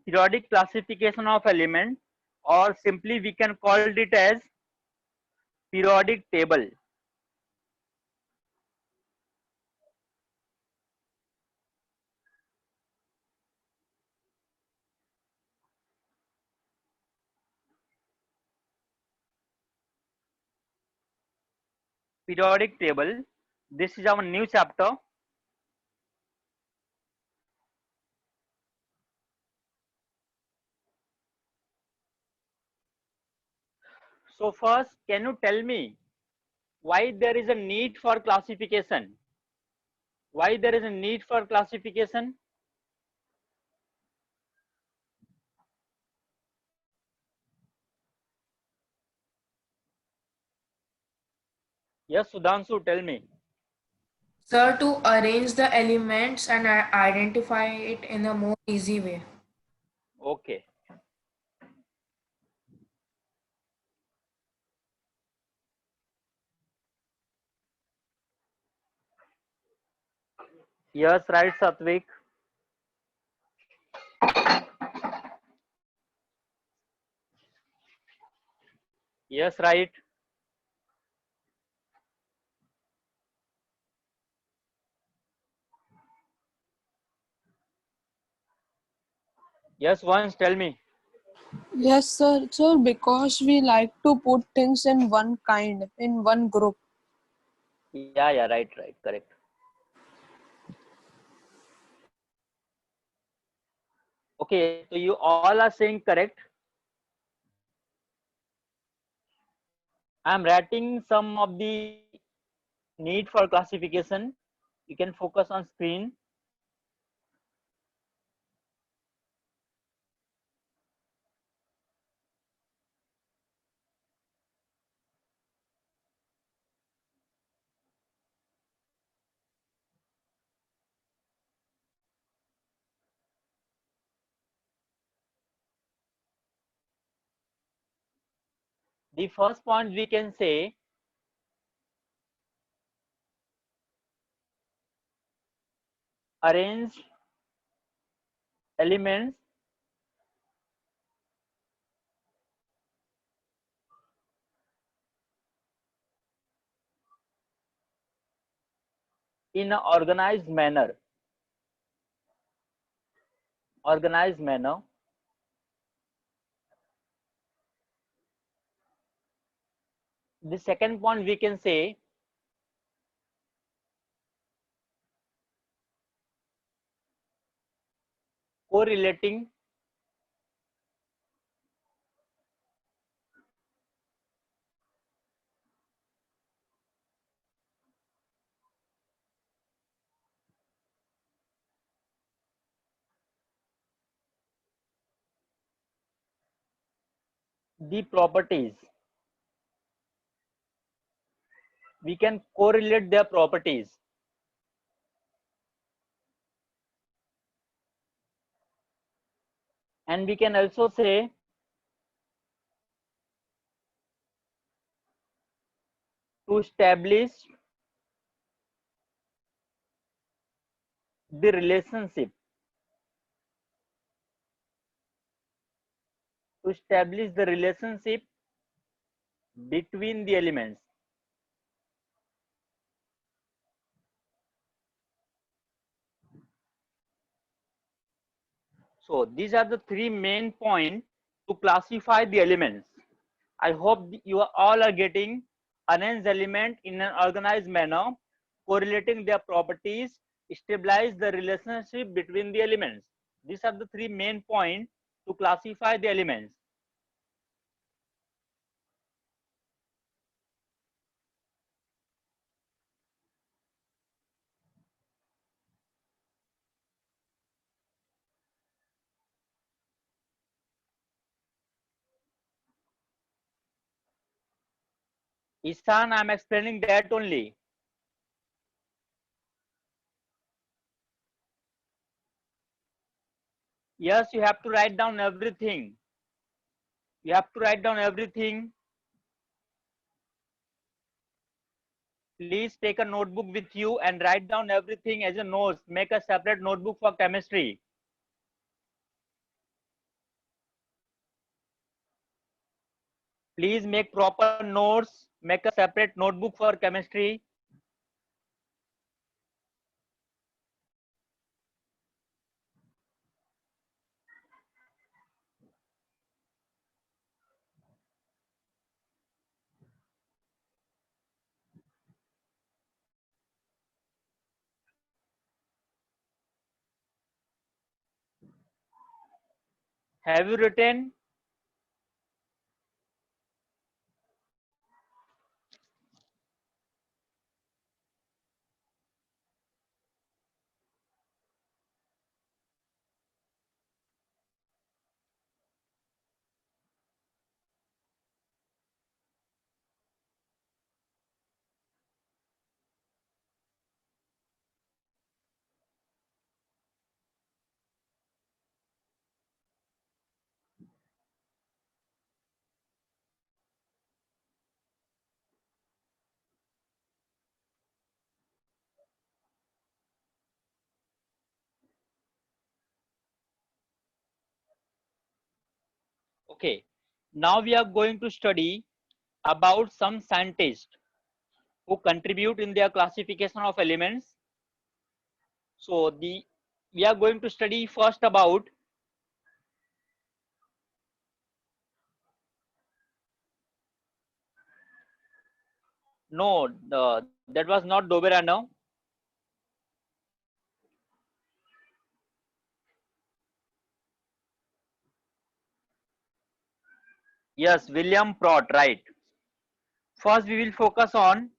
periodic classification of element, or simply we can call it as periodic table. Periodic table. This is our new chapter. So first, can you tell me why there is a need for classification? Why there is a need for classification? Yes, Sudhanshu, tell me. Sir, to arrange the elements and identify it in a more easy way. Okay. Yes, right, Satvik. Yes, right. Yes, once tell me. Yes, sir. Sir, because we like to put things in one kind, in one group. Yeah, right, correct. Okay, so you all are saying correct. I'm writing some of the need for classification. You can focus on screen. The first point we can say, arrange elements in an organized manner. Organized manner. The second point we can say, correlating the properties. We can correlate their properties. And we can also say to establish the relationship. To establish the relationship between the elements. So these are the three main points to classify the elements. I hope you all are getting arranged element in an organized manner, correlating their properties, stabilize the relationship between the elements. These are the three main points to classify the elements. Ishan, I'm explaining that only. Yes, you have to write down everything. You have to write down everything. Please take a notebook with you and write down everything as a note. Make a separate notebook for chemistry. Please make proper notes. Make a separate notebook for chemistry. Have you written? Okay. Now we are going to study about some scientists who contribute in their classification of elements. So we are going to study first about that was not Doberano. Yes, William Prot, right. First we will focus on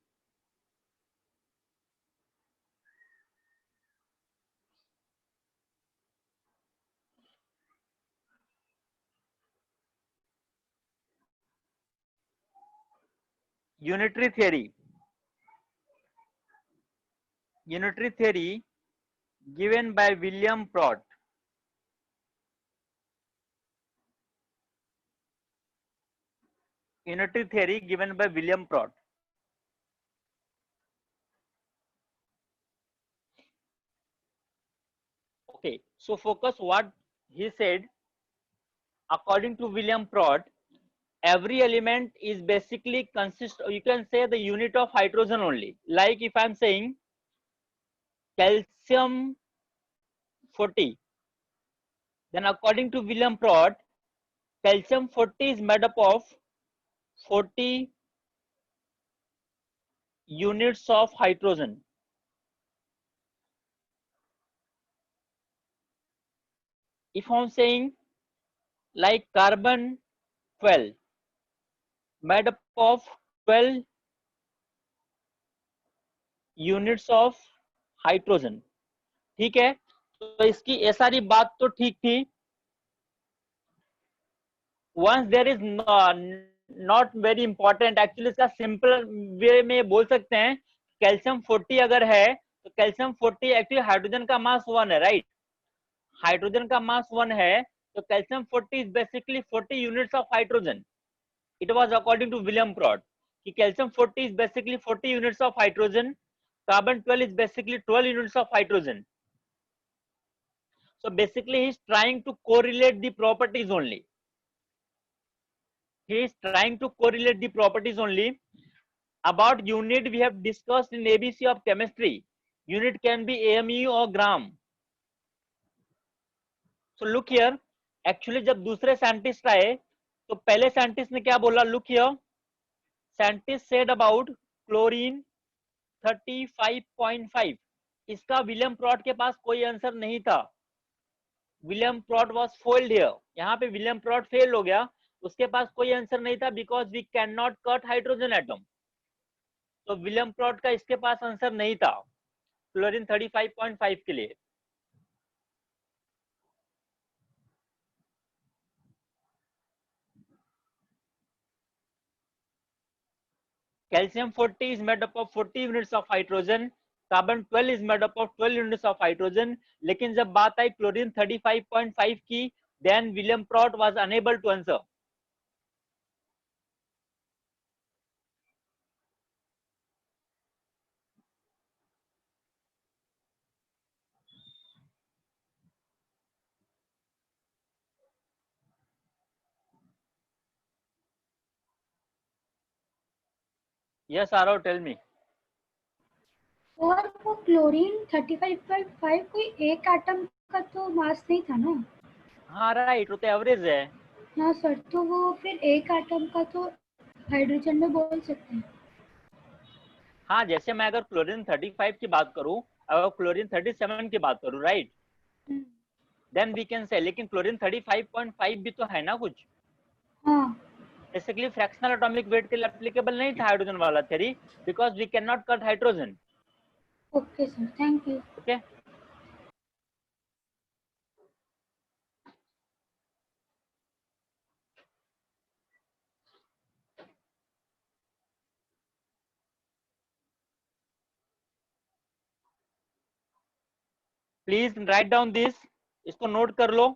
unitary theory. Unitary theory given by William Prot. Unitary theory given by William Prot. Okay, so focus what he said. According to William Prot, every element is basically consist, you can say, the unit of hydrogen only. Like if I'm saying calcium 40, then according to William Prot, calcium 40 is made up of 40 units of hydrogen. If I'm saying like carbon 12 made up of 12 units of hydrogen. ठीक है, तो इसकी ये सारी बात तो ठीक थी. Once there is not very important, actually इसका सिंपल वे में बोल सकते हैं कैल्शियम 40 अगर है तो कैल्शियम 40 एक्चुअली हाइड्रोजन का मास 1 है, राइट. हाइड्रोजन का मास 1 है तो calcium 40 is basically 40 units of hydrogen. It was according to William Prot कि calcium 40 is basically 40 units of hydrogen, carbon 12 is basically 12 units of hydrogen. So basically he is trying to correlate the properties only. He is trying to correlate the properties only. About unit we have discussed in ABC of chemistry. Unit can be AMU or gram. So look here, actually जब दूसरे scientist आए तो पहले scientist ने क्या बोला, look here, scientist said about chlorine 35.5. इसका William प्रॉट के पास कोई आंसर नहीं था. William Prout was failed here. यहाँ पे विलियम प्रॉट फेल हो गया, उसके पास कोई आंसर नहीं था बिकॉज वी कैन नॉट कट हाइड्रोजन एटम. तो विलियम प्रॉट का इसके पास आंसर नहीं था क्लोरीन 35.5 के लिए. Calcium 40 is made up of 40 units of hydrogen, carbon 12 is made up of 12 units of hydrogen. लेकिन जब बात आई क्लोरीन 35.5 की, then William Prot was unable to answer. Yes, Arav, tell me. और वो क्लोरीन 35.5 कोई एक एटम का तो मास नहीं था ना? हाँ राइट, वो तो एवरेज है। हाँ सर, तो वो फिर एक एटम का तो हाइड्रोजन में बोल सकते हैं। हाँ, जैसे मैं अगर क्लोरीन 35 की बात करूं, अगर क्लोरीन 37 की बात करूं, right, then we can say, लेकिन क्लोरीन 35.5 भी तो है ना कुछ। हाँ। बेसिकली फ्रैक्शनल एटॉमिक वेट के लिए एप्लीकेबल नहीं था हाइड्रोजन वाला theory, because we cannot cut कट हाइड्रोजन। Okay sir, thank you. Okay, please write down this, इसको नोट कर लो।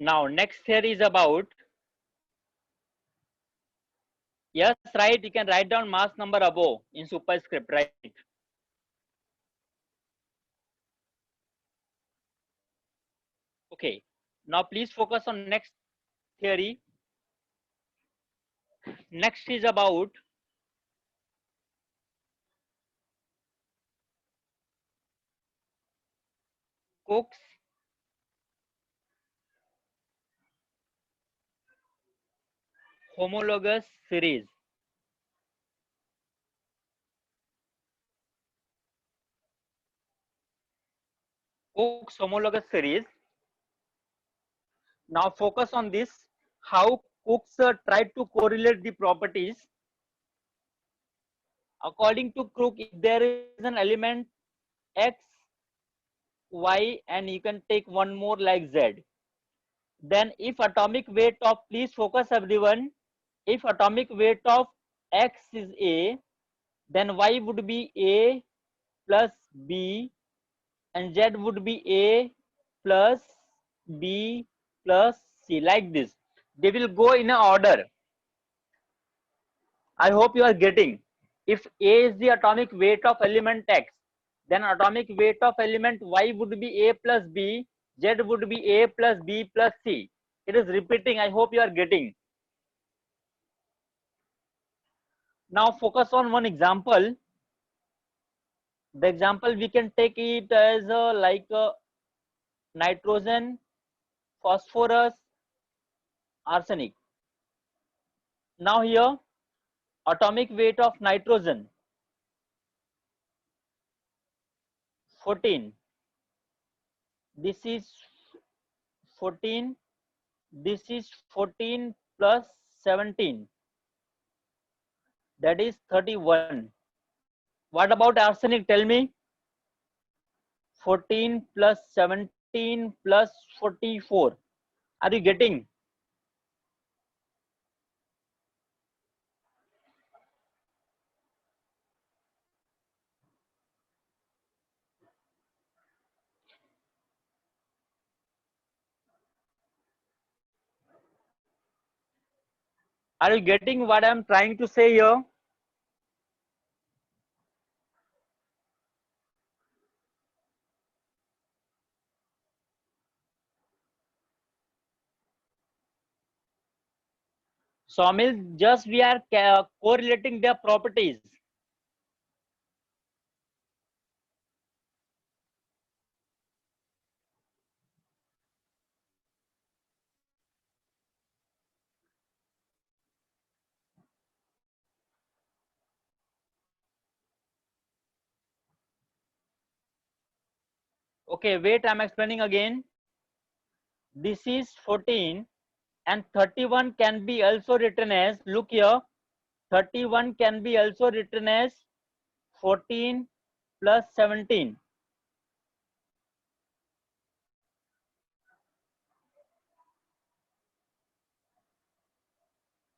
Now next theory is about, yes, right, you can write down mass number above in superscript, right? Okay, now please focus on next theory. Next is about Cook's homologous series. Cook's homologous series. Now focus on this, how Cook's tried to correlate the properties. According to Cook, if there is an element X, Y, and you can take one more like Z, then if atomic weight of, please focus everyone, if atomic weight of X is A, then Y would be A plus B, and Z would be A plus B plus C, like this. They will go in a order. I hope you are getting. If A is the atomic weight of element X, then atomic weight of element Y would be A plus B, Z would be A plus B plus C. It is repeating. I hope you are getting. Now focus on one example. The example we can take it as like nitrogen, phosphorus, arsenic. Now here, atomic weight of nitrogen 14. This is 14. This is 14 plus 17. That is 31. What about arsenic? Tell me. 14 plus 17 plus 44. Are you getting? Are you getting what I'm trying to say here? Somil, just we are correlating their properties. Okay, wait, I'm explaining again. This is 14 and 31 can be also written as, look here, 31 can be also written as 14 plus 17.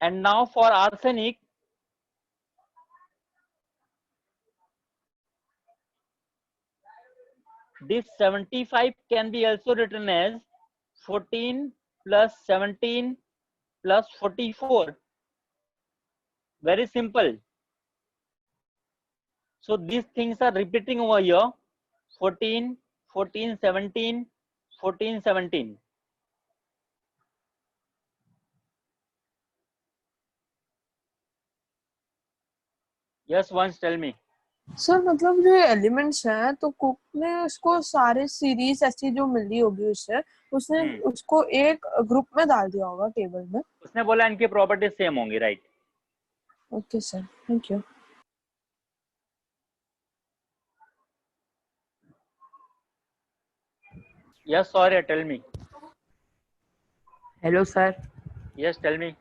And now for arsenic, this 75 can be also written as 14 plus 17 plus 44. Very simple. So these things are repeating over here. 14, 14, 17, 14, 17. Yes, once tell me. Sir मतलब जो elements हैं तो cook ने उसको सारे series ऐसी जो मिली होगी उससे उसने उसको एक ग्रुप में डाल दिया होगा टेबल में. उसने बोला इनकी प्रॉपर्टीज सेम होंगी, right? Okay sir, thank you. Yes, sorry, tell me. Hello sir. Yes, tell me.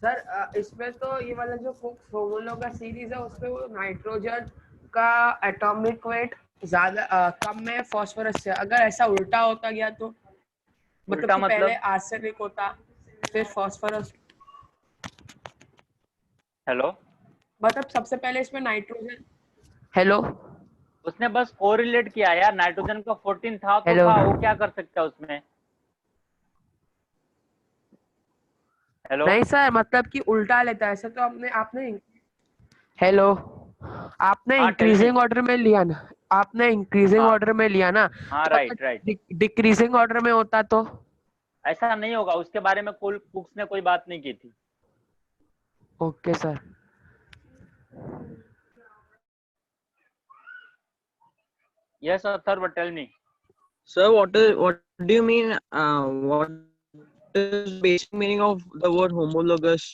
Sir इसमें तो ये वाला जो कुक्स होमोलोगस सीरीज है उसमें वो नाइट्रोजन का एटॉमिक वेट ज्यादा कम है फास्फोरस से. अगर ऐसा उल्टा होता गया तो उल्टा मतलब कि मतलब? पहले आर्सेनिक होता फिर फास्फोरस. हेलो, मतलब सबसे पहले इसमें नाइट्रोजन. हेलो. उसने बस कोरिलेट किया यार. नाइट्रोजन का 14 था तो Hello. था, वो क्या कर सकता है उसमें? हेलो, नहीं सर मतलब कि उल्टा लेता है ऐसा तो आपने हेलो आपने हाँ, tell me. इंक्रीजिंग ऑर्डर में लिया ना. आपने इंक्रीजिंग हाँ, ऑर्डर में लिया ना. हाँ, तो राइट राइट. डिक्रीजिंग ऑर्डर में होता तो. ऐसा नहीं होगा, उसके बारे में कुक्स ने कोई बात नहीं की थी. Okay sir. Yes, Atharva, tell me. Sir, what do you mean? What is basic meaning of the word homologous?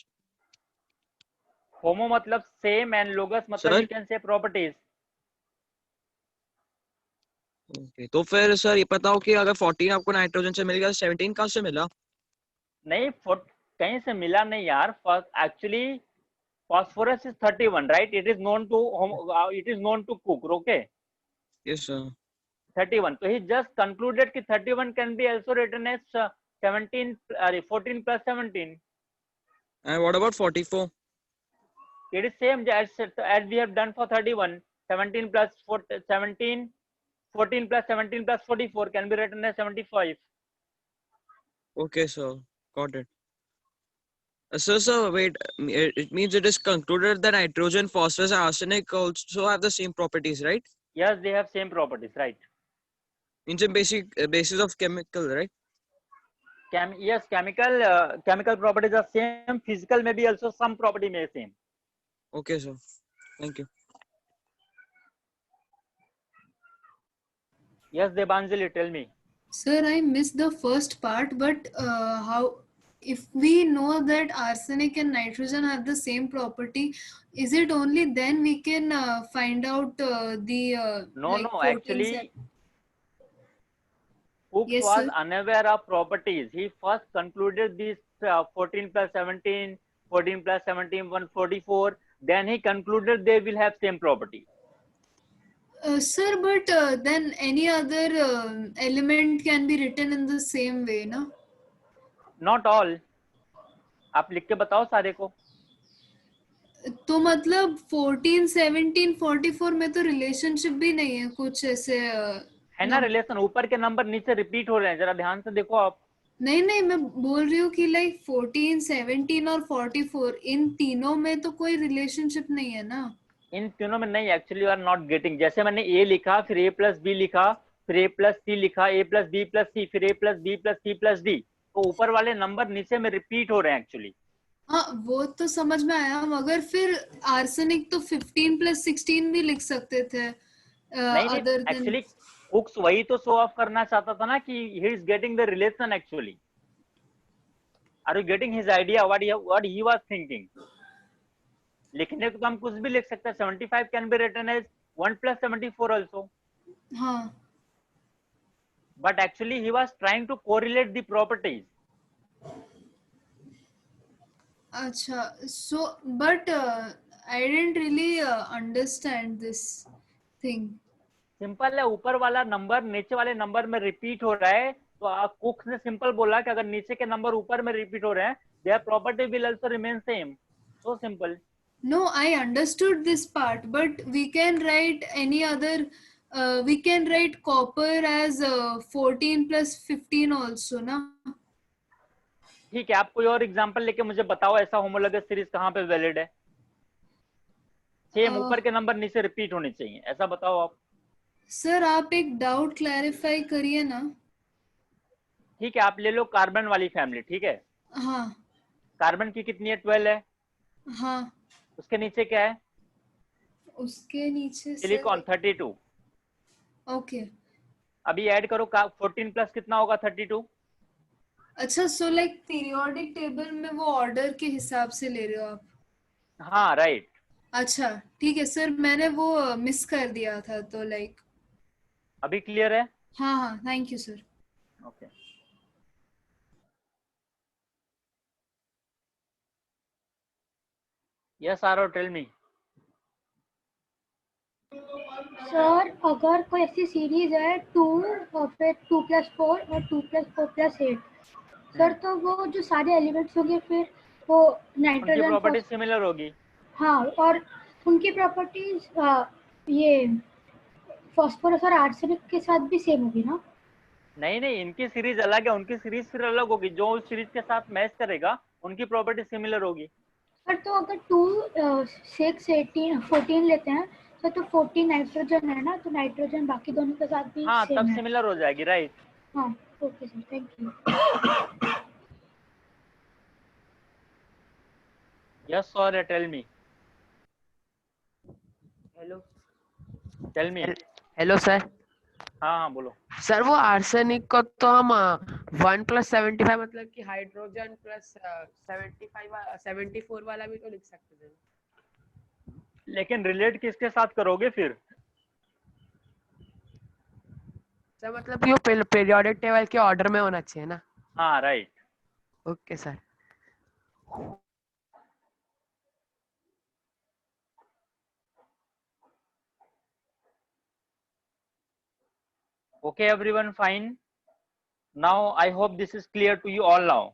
होमो मतलब सेम एंड लोगस मतलब Sir? you can say properties. Okay, तो फिर सर ये बताओ कि अगर 14 आपको नाइट्रोजन से मिल गया, 17 कहाँ से मिला? नहीं, कहीं से मिला नहीं यार. Actually phosphorus is 31, right? It is known to Cook, okay? Yes, sir. 31. So he just concluded that 31 can be also written as 14 plus 17. And what about 44? It is same as we have done for 31. 17 plus 17, 14 plus 17 plus 44 can be written as 75. Okay, sir. Got it. Sir, wait. It means it is concluded that nitrogen, phosphorus, and arsenic also have the same properties, right? Yes, they have same properties, right? Means a basic basis of chemical, right? Yes, chemical properties are same. Physical may be also some property may be same. Okay, sir. Thank you. Yes, Debanjali, tell me. Sir, I missed the first part, but how, if we know that arsenic and nitrogen have the same property, is it only then we can find out the No, like no, 14 actually, Hooks Yes, was sir. unaware of properties. He first concluded this 14 plus 17, 14 plus 17, 144. Then he concluded they will have same property. Sir, but then any other element can be written in the same way, no? Not all. आप लिख के बताओ सारे को. तो मतलब 14, 17, 44 में तो रिलेशनशिप भी नहीं है कुछ ऐसे है ना रिलेशन. ऊपर के नंबर नीचे रिपीट हो रहे हैं, जरा ध्यान से देखो आप. नहीं मैं बोल रही हूँ कि लाइक 14, 17 और 44 इन तीनों में तो कोई रिलेशनशिप नहीं है ना. इन तीनों में नहीं. Actually you are not getting. जैसे मैंने ए लिखा, फिर ए प्लस बी लिखा, फिर ए प्लस सी लिखा, A plus B plus C, फिर A plus B plus C plus D. तो ऊपर वाले नंबर नीचे में रिपीट हो रहे हैं एक्चुअली. हाँ वो तो समझ में आया, मगर फिर आर्सेनिक तो 15 प्लस 16 भी लिख सकते थे. नहीं, एक्चुअली हुक्स वही तो शो ऑफ करना चाहता था ना कि he is getting the relation actually. Are you getting his idea what he was thinking? लिखने को तो हम कुछ भी लिख सकते हैं. 75 can be written as 1 plus 74 also. हाँ. But actually he was trying to correlate the properties. अच्छा, so but I didn't really understand this thing. Simple है. ऊपर वाला नंबर नीचे वाले नंबर में रिपीट हो रहा है, तो आप कुक्स ने सिंपल बोला कि अगर नीचे के नंबर ऊपर में रिपीट हो रहे हैं, their property will also remain same. So simple. No, I understood this part, but we can write any other we can write copper as 14 plus 15 also, na? ठीक है, आप कोई और एग्जांपल लेके मुझे बताओ ऐसा होमोलोगस सीरीज कहाँ पे वैलिड है। सेम Uh, ऊपर के नंबर नीचे रिपीट होने चाहिए, ऐसा बताओ आप। सर आप एक डाउट क्लैरिफाई करिए ना। ठीक है, आप ले लो कार्बन वाली फैमिली, ठीक है। हाँ कार्बन की कितनी है, 12 है। हाँ, उसके नीचे क्या है, उसके नीचे सिलिकॉन सर 32। ओके। अभी ऐड करो 14 प्लस कितना होगा 32। अच्छा, सो लाइक पीरियोडिक टेबल में वो ऑर्डर के हिसाब से ले रहे हो आप? हाँ राइट। अच्छा ठीक है सर, मैंने वो मिस कर दिया था तो लाइक। अभी क्लियर है। हाँ हाँ, thank you sir. Okay. Yes आरो, टेल मी। सर अगर कोई ऐसी सीरीज है 2 और फिर 2+4 और 2+4+8, सर तो वो जो सारे एलिमेंट्स होंगे फिर वो उनकी नाइट्रोजन प्रॉपर्टी फॉस्फोरस, सिमिलर होगी। हाँ, और उनकी प्रॉपर्टीज ये फॉस्फोरस और आर्सेनिक के साथ भी सेम होगी ना? नहीं नहीं, इनकी सीरीज अलग है, उनकी सीरीज फिर अलग होगी। जो उस सीरीज के साथ मैच करेगा उनकी प्रॉपर्टी सिमिलर होगी। सर तो अगर 2 6 18 14 लेते हैं सर, तो 14 नाइट्रोजन है ना, तो नाइट्रोजन बाकी दोनों के साथ भी हाँ सेम तब है। सिमिलर हो जाएगी, राइट। हाँ okay sir, thank you. Yes sir, tell me. Hello tell me. Hello sir. हाँ हाँ बोलो। सर वो आर्सेनिक को तो हम 1+75 मतलब कि हाइड्रोजन प्लस 74 वाला भी तो लिख सकते थे। लेकिन रिलेट किसके साथ करोगे फिर। सर मतलब ये पीरियोडिक टेबल के ऑर्डर में होना चाहिए ना। हाँ right. Okay sir. Okay everyone, fine. Now I hope this is clear to you all now.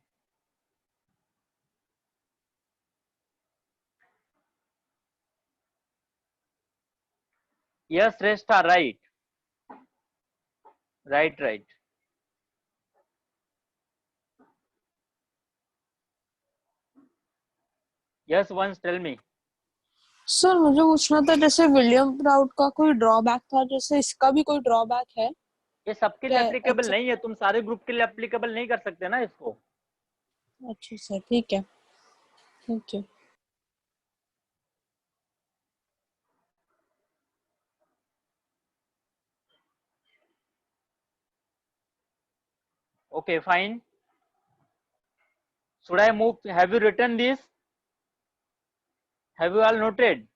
Yes, rest are right. Right. Yes, once tell me. Sir मुझे पूछना था, जैसे विलियम प्राउड का कोई ड्रॉबैक था, जैसे इसका भी कोई ड्रॉबैक है ये सबके लिए क्या? एप्लीकेबल अच्छा नहीं है, तुम सारे ग्रुप के लिए एप्लीकेबल नहीं कर सकते ना इसको। अच्छा सर, ठीक है, thank you. Okay, fine. Should I move? Have you written this? Have you all noted?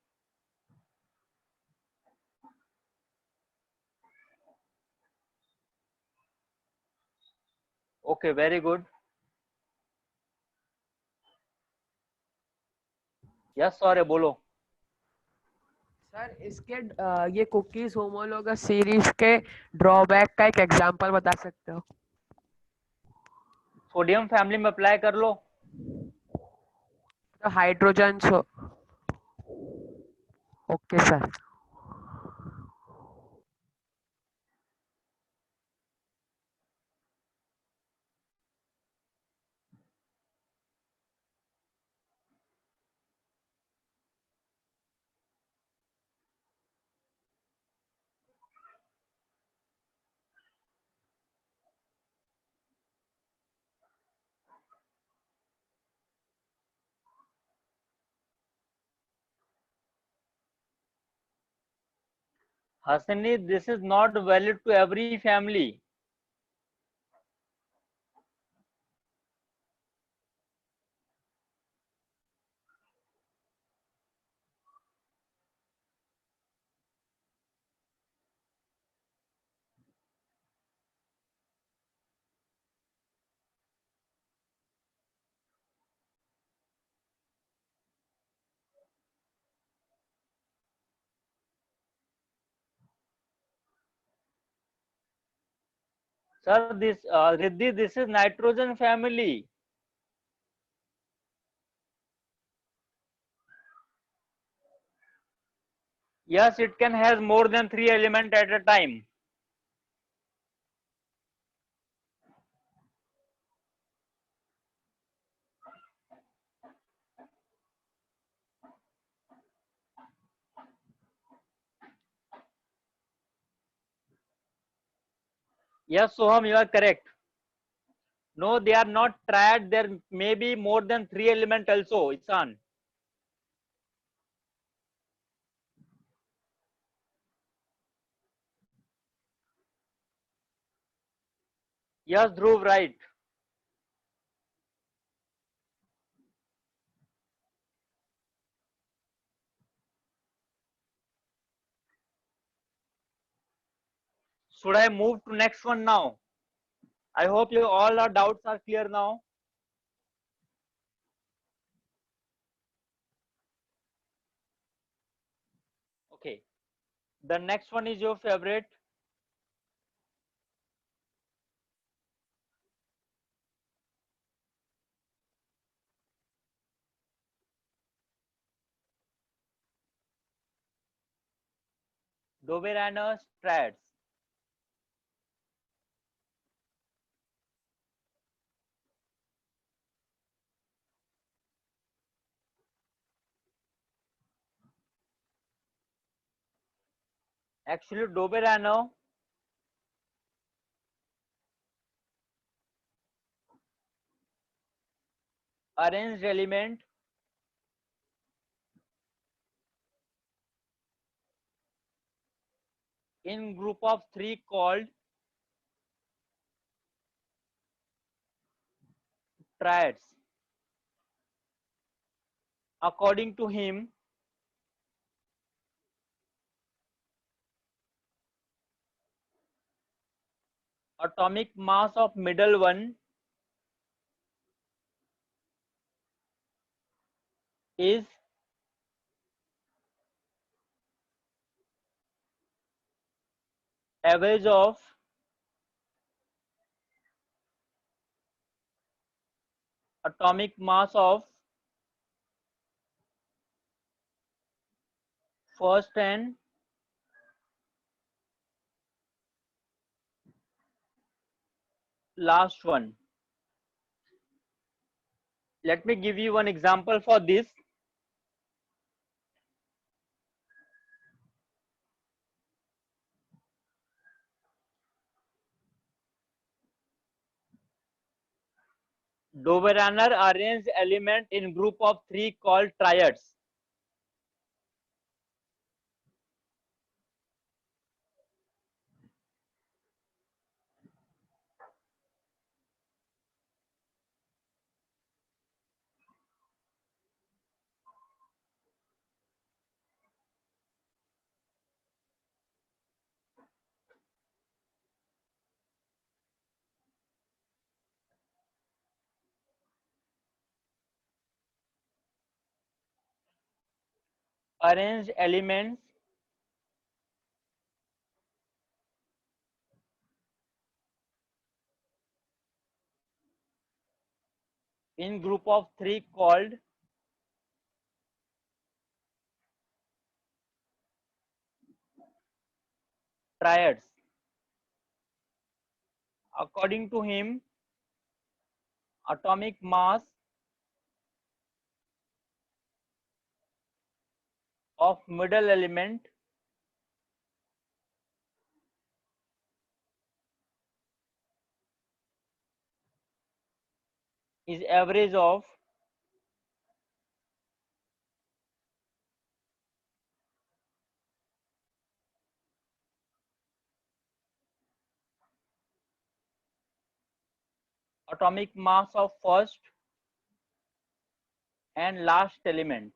Okay, very good. Yes, sorry, बोलो। सर इसके ये कुकीज होमोलोगस सीरीज के ड्रॉबैक का एक एग्जांपल बता सकते हो? सोडियम फैमिली में अप्लाई कर लो। तो हाइड्रोजन हो। Okay sir. Hasani, this is not valid to every family. Sir, Riddhi, this is nitrogen family. Yes, it can have more than 3 elements at a time. Yes, Soham, you are correct. No, they are not triad. There may be more than 3 elements also. It's on. Yes, Dhruv, right. Should I move to next one now? I hope you all our doubts are clear now. Okay. The next one is your favorite. Doberanus triads. Actually, Doberanus arranged element in group of 3 called triads. According to him, atomic mass of middle one is average of atomic mass of first and last one. Let me give you one example for this. Doberanner arranged element in group of 3 called triads. Arranged elements in group of 3 called triads. According to him, atomic mass of middle element is average of atomic mass of first and last element.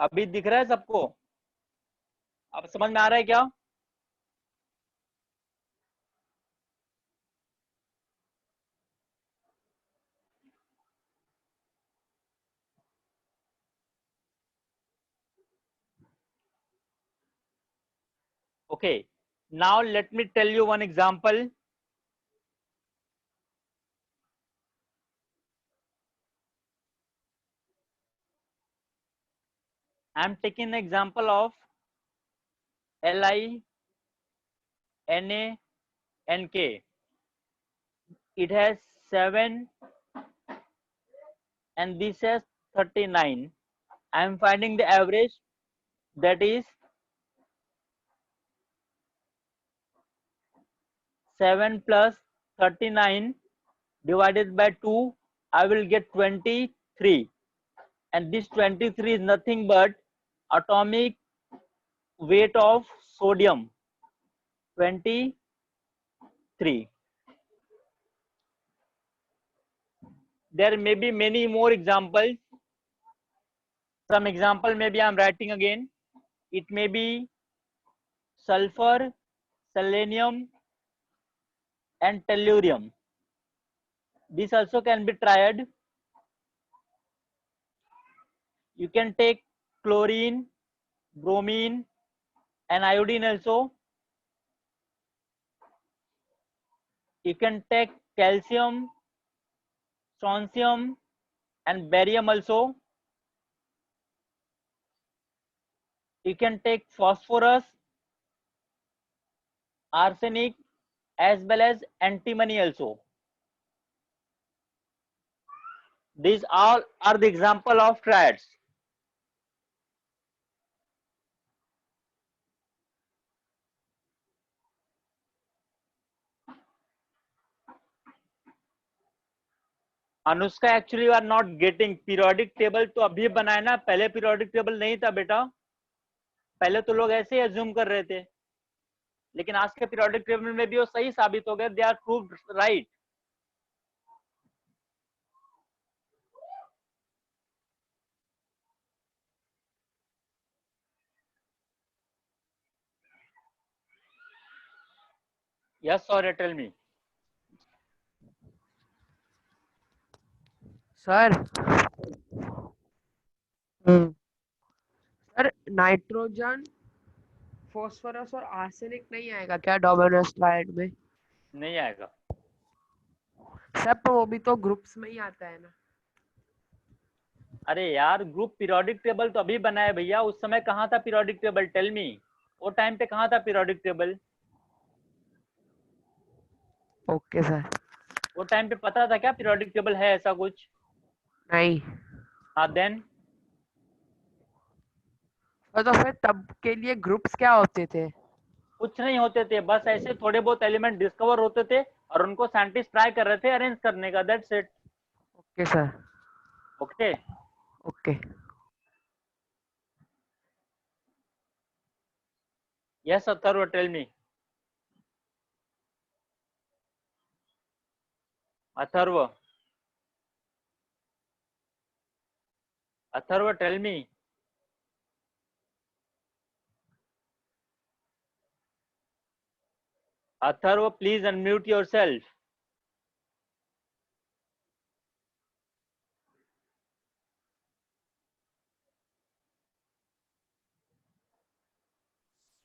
अभी दिख रहा है सबको? अब समझ में आ रहा है क्या? Okay, now let me tell you one example. I'm taking the example of Li, Na, and K. It has 7 and this has 39. I'm finding the average, that is 7 plus 39 divided by 2. I will get 23, and this 23 is nothing but atomic weight of sodium, 23. There may be many more examples. Some example maybe I'm writing again. It may be sulfur, selenium, and tellurium. This also can be tried. You can take chlorine, bromine, and iodine also. You can take calcium, strontium, and barium also. You can take phosphorus, arsenic, as well as antimony also. These all are the example of triads. Anushka, actually you are not getting periodic table तो अभी बनाया ना, पहले periodic table नहीं था बेटा। पहले तो लोग ऐसे ही अज्यूम कर रहे थे, लेकिन आज के पीरियोडिक टेबल में भी वो सही साबित हो गए, they are proved right. Yes और tell me. Sir sir nitrogen, phosphorus और आर्सेनिक नहीं आएगा क्या डोमिनस ट्रायड में? नहीं आएगा सर तो वो भी तो ग्रुप्स में ही आता है ना। अरे यार, ग्रुप पीरियोडिक टेबल तो अभी बनाया भैया, उस समय कहाँ था पीरियोडिक टेबल? टेल मी, वो टाइम पे कहाँ था पीरियोडिक टेबल? Okay sir. वो टाइम पे पता था क्या पीरियोडिक टेबल है ऐसा कुछ? नहीं। हाँ देन तो फिर तब के लिए ग्रुप्स क्या होते थे? कुछ नहीं होते थे, बस ऐसे थोड़े बहुत एलिमेंट डिस्कवर होते थे और उनको साइंटिस्ट ट्राई कर रहे थे अरेंज करने का, that's it. Okay sir. Okay okay. Yes Atharv, tell me. Atharv, Atharv tell me. Atharv please unmute yourself.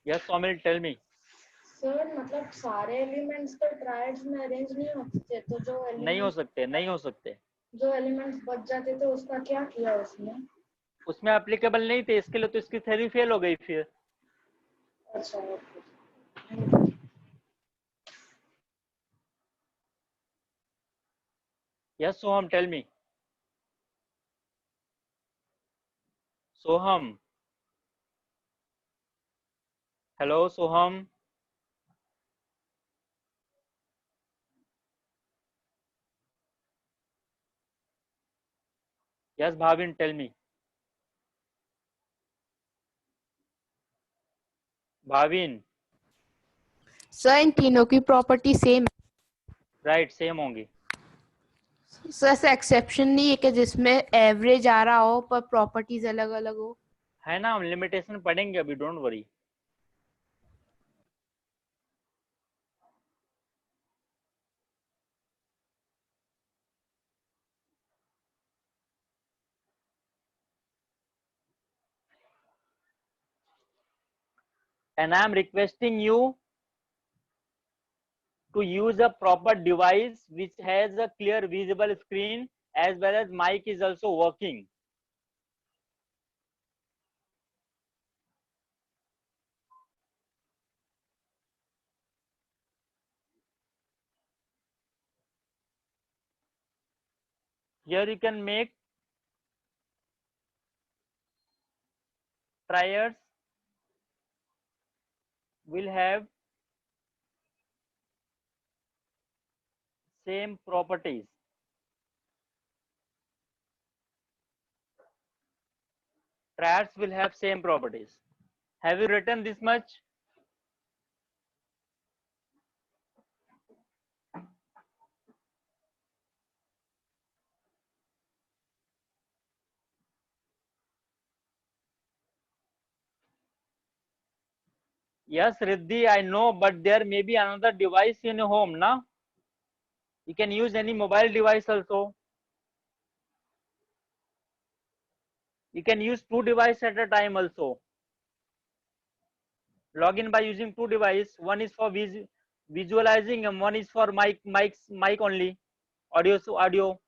Yes Somil, tell me. Sir मतलब सारे एलिमेंट्स तो ट्रायड्स में अरेंज नहीं हो सकते, तो जो नहीं हो एलिमेंट्स सकते, नहीं हो सकते। जो एलिमेंट्स बच जाते थे उसका क्या किया उसने? उसमें एप्लीकेबल नहीं थे, इसके लिए तो इसकी थ्योरी फेल हो गई फिर। अच्छा okay. Yes Soham, tell me. Soham, hello Soham. Yes Bhavin, tell me. Bhavin, sir इन तीनों की प्रॉपर्टी सेम राइट सेम होंगी। सर, ऐसा एक्सेप्शन नहीं है कि जिसमें एवरेज आ रहा हो पर प्रॉपर्टीज अलग अलग हो? है ना, हम लिमिटेशन पढ़ेंगे अभी, don't worry. And I am requesting you to use a proper device which has a clear visible screen as well as mic is also working. Here you can make triads will have same properties. Triads will have same properties. Have you written this much? Yes, Riddhi, I know, but there may be another device in your home, na? You can use any mobile device also. You can use two devices at a time also. Log in by using two devices. One is for visualizing and one is for mic only. Audio.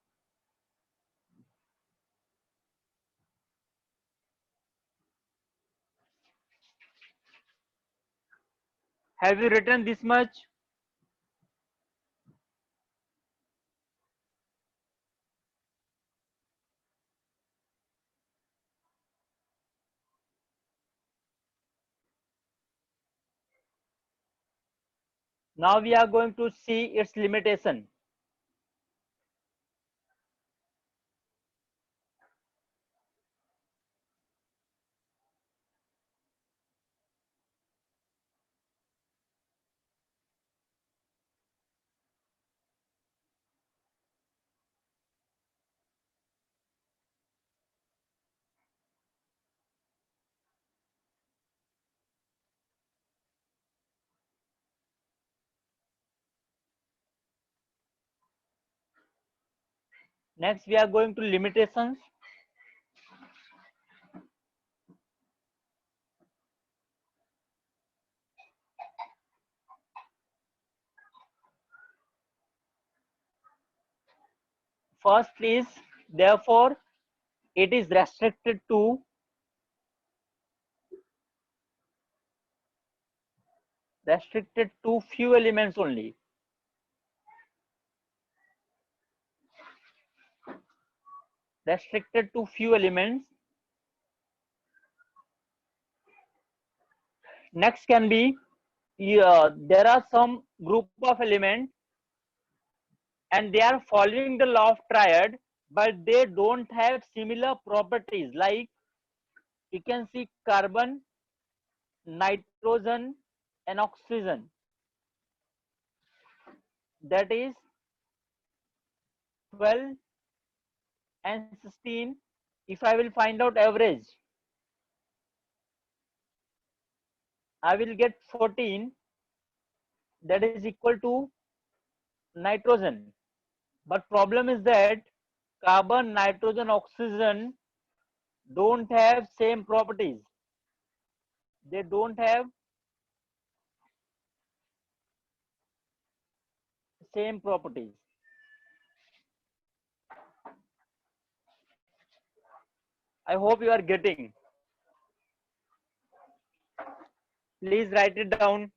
Have you written this much? Now we are going to see its limitation. Next, we are going to limitations. First is, therefore, it is restricted to few elements only. Restricted to few elements. Next can be, there are some group of elements and they are following the law of triad, but they don't have similar properties. Like you can see carbon, nitrogen, and oxygen. That is 12 and 16. If I will find out average, I will get 14. That is equal to nitrogen. But problem is that carbon, nitrogen, oxygen don't have same properties. They don't have same properties. I hope you are getting. Please write it down.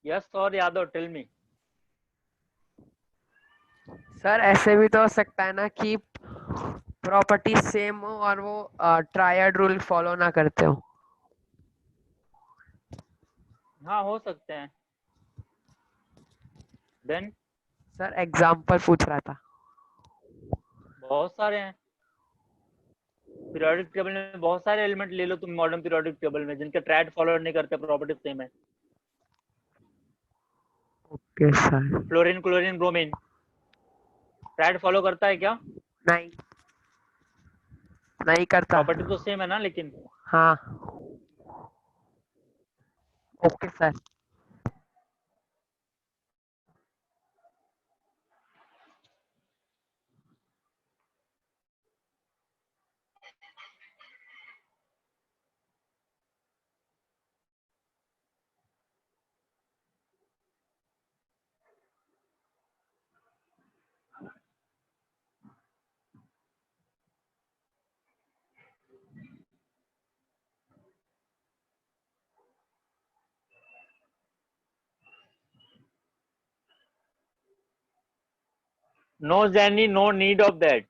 Yes or Yadav, tell me. Sir ऐसे भी तो हो सकता है ना कि property same हो और वो ट्रायड रूल फॉलो ना करते हो. हाँ, हो सकते हैं. Then सर एग्जांपल पूछ रहा था. बहुत सारे हैं. पीरियोडिक टेबल में बहुत सारे एलिमेंट ले लो तुम मॉडर्न पीरियोडिक टेबल में जिनके ट्रायड फॉलो नहीं करते, प्रॉपर्टी सेम है. Okay sir. Fluorine, chlorine, bromine triad follow करता है क्या? नहीं नहीं करता. प्रॉपर्टी तो सेम है ना. लेकिन हाँ. Okay sir. No, Zanny, no need of that.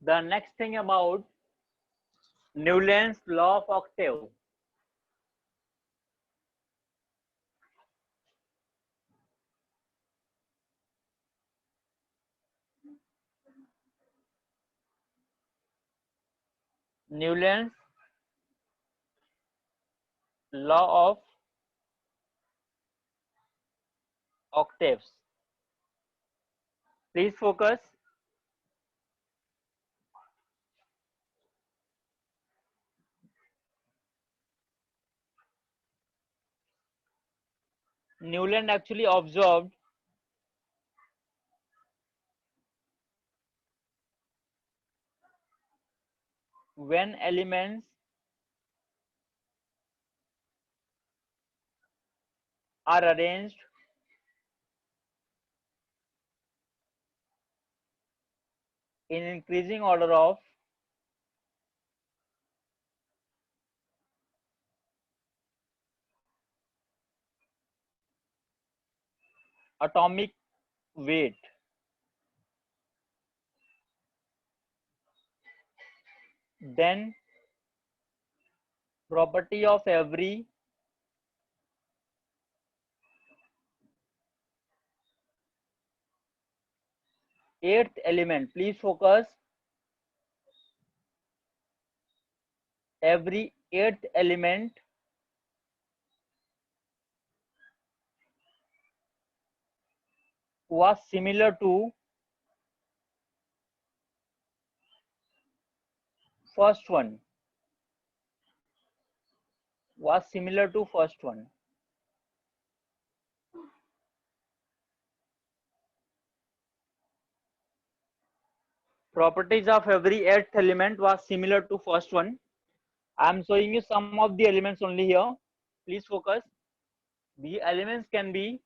The next thing about Newland's law of octave. Newland's law of octaves. Please focus. Newland actually observed when elements are arranged in increasing order of atomic weight, then property of every eighth element, please focus, every eighth element was similar to first one, was similar to first one. Properties of every eighth element was similar to first one. I am showing you some of the elements only here. Please focus. The elements can be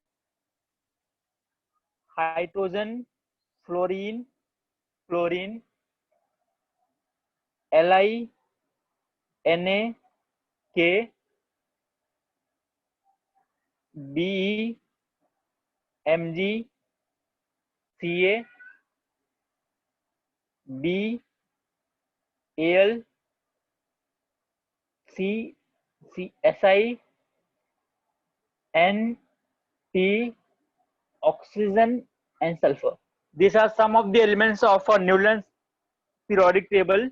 hydrogen, fluorine, chlorine, Li, Na, K, Be, Mg, Ca, B, Al, C, Si, N, P, oxygen and sulfur. These are some of the elements of a Newland's periodic table.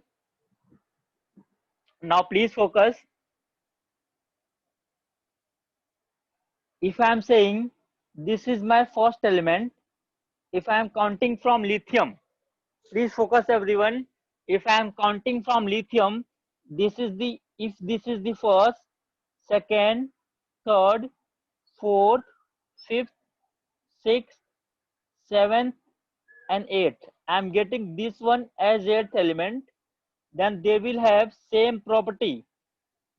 Now please focus. If I am saying this is my first element, if I am counting from lithium, please focus everyone. If I am counting from lithium, this is the, if this is the first, second, third, fourth, fifth, sixth, seventh and eighth, I am getting this one as eighth element, then they will have same property.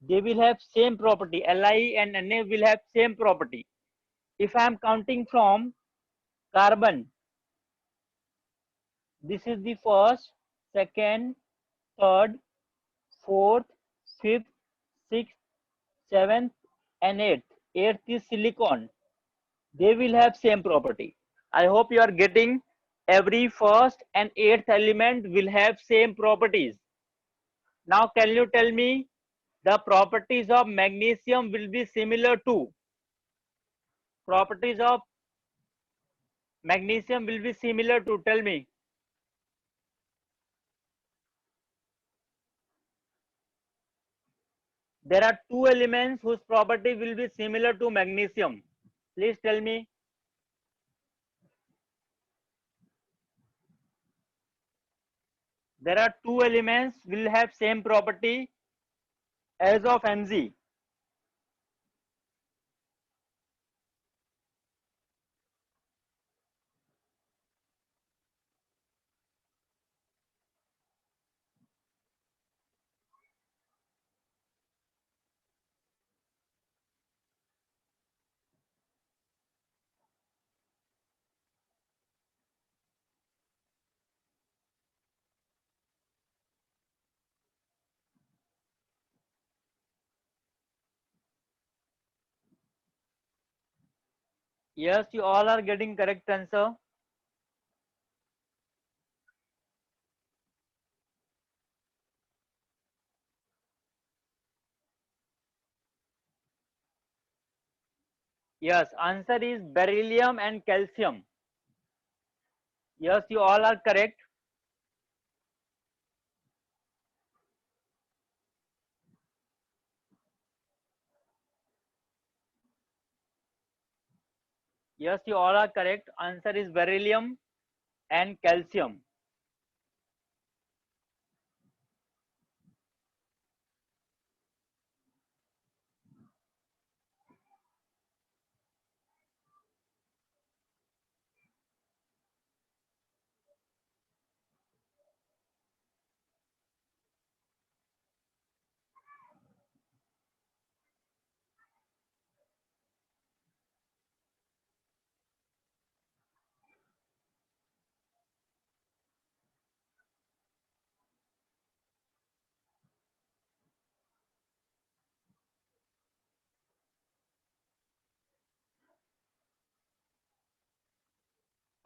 They will have same property. Li and Na will have same property. If I am counting from carbon, this is the first, second, third, fourth, fifth, sixth, seventh and eighth. Eighth is silicon. They will have same property. I hope you are getting. Every first and eighth element will have same properties. Now can you tell me the properties of magnesium will be similar to? Properties of magnesium will be similar to, tell me. There are two elements whose property will be similar to magnesium. Please tell me. There are two elements will have same property as of Mg. Yes, you all are getting correct answer. Yes, answer is beryllium and calcium. Yes, you all are correct. Yes, you all are correct. Answer is beryllium and calcium.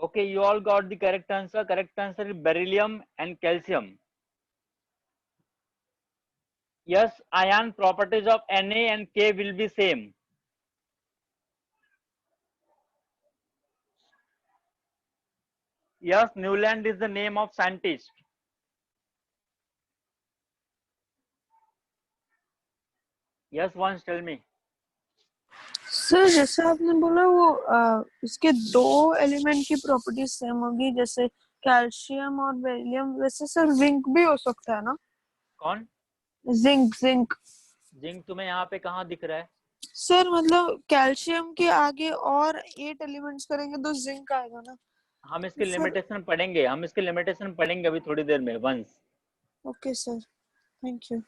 Okay, you all got the correct answer. Correct answer is beryllium and calcium. Yes, ion properties of Na and K will be same. Yes, Newland is the name of scientist. Yes, once tell me. Sir जैसे आपने बोला वो इसके दो element की properties same होगी जैसे calcium और बेरिलियम, वैसे सर जिंक भी हो सकता है ना? कौन? जिंक जिंक जिंक तुम्हें यहाँ पे कहाँ दिख रहा है? सर मतलब कैल्शियम के आगे और 8 एलिमेंट्स करेंगे तो जिंक आएगा ना हम इसके सर? लिमिटेशन पढ़ेंगे, हम इसके लिमिटेशन पढ़ेंगे अभी थोड़ी देर में once. Okay sir, thank you.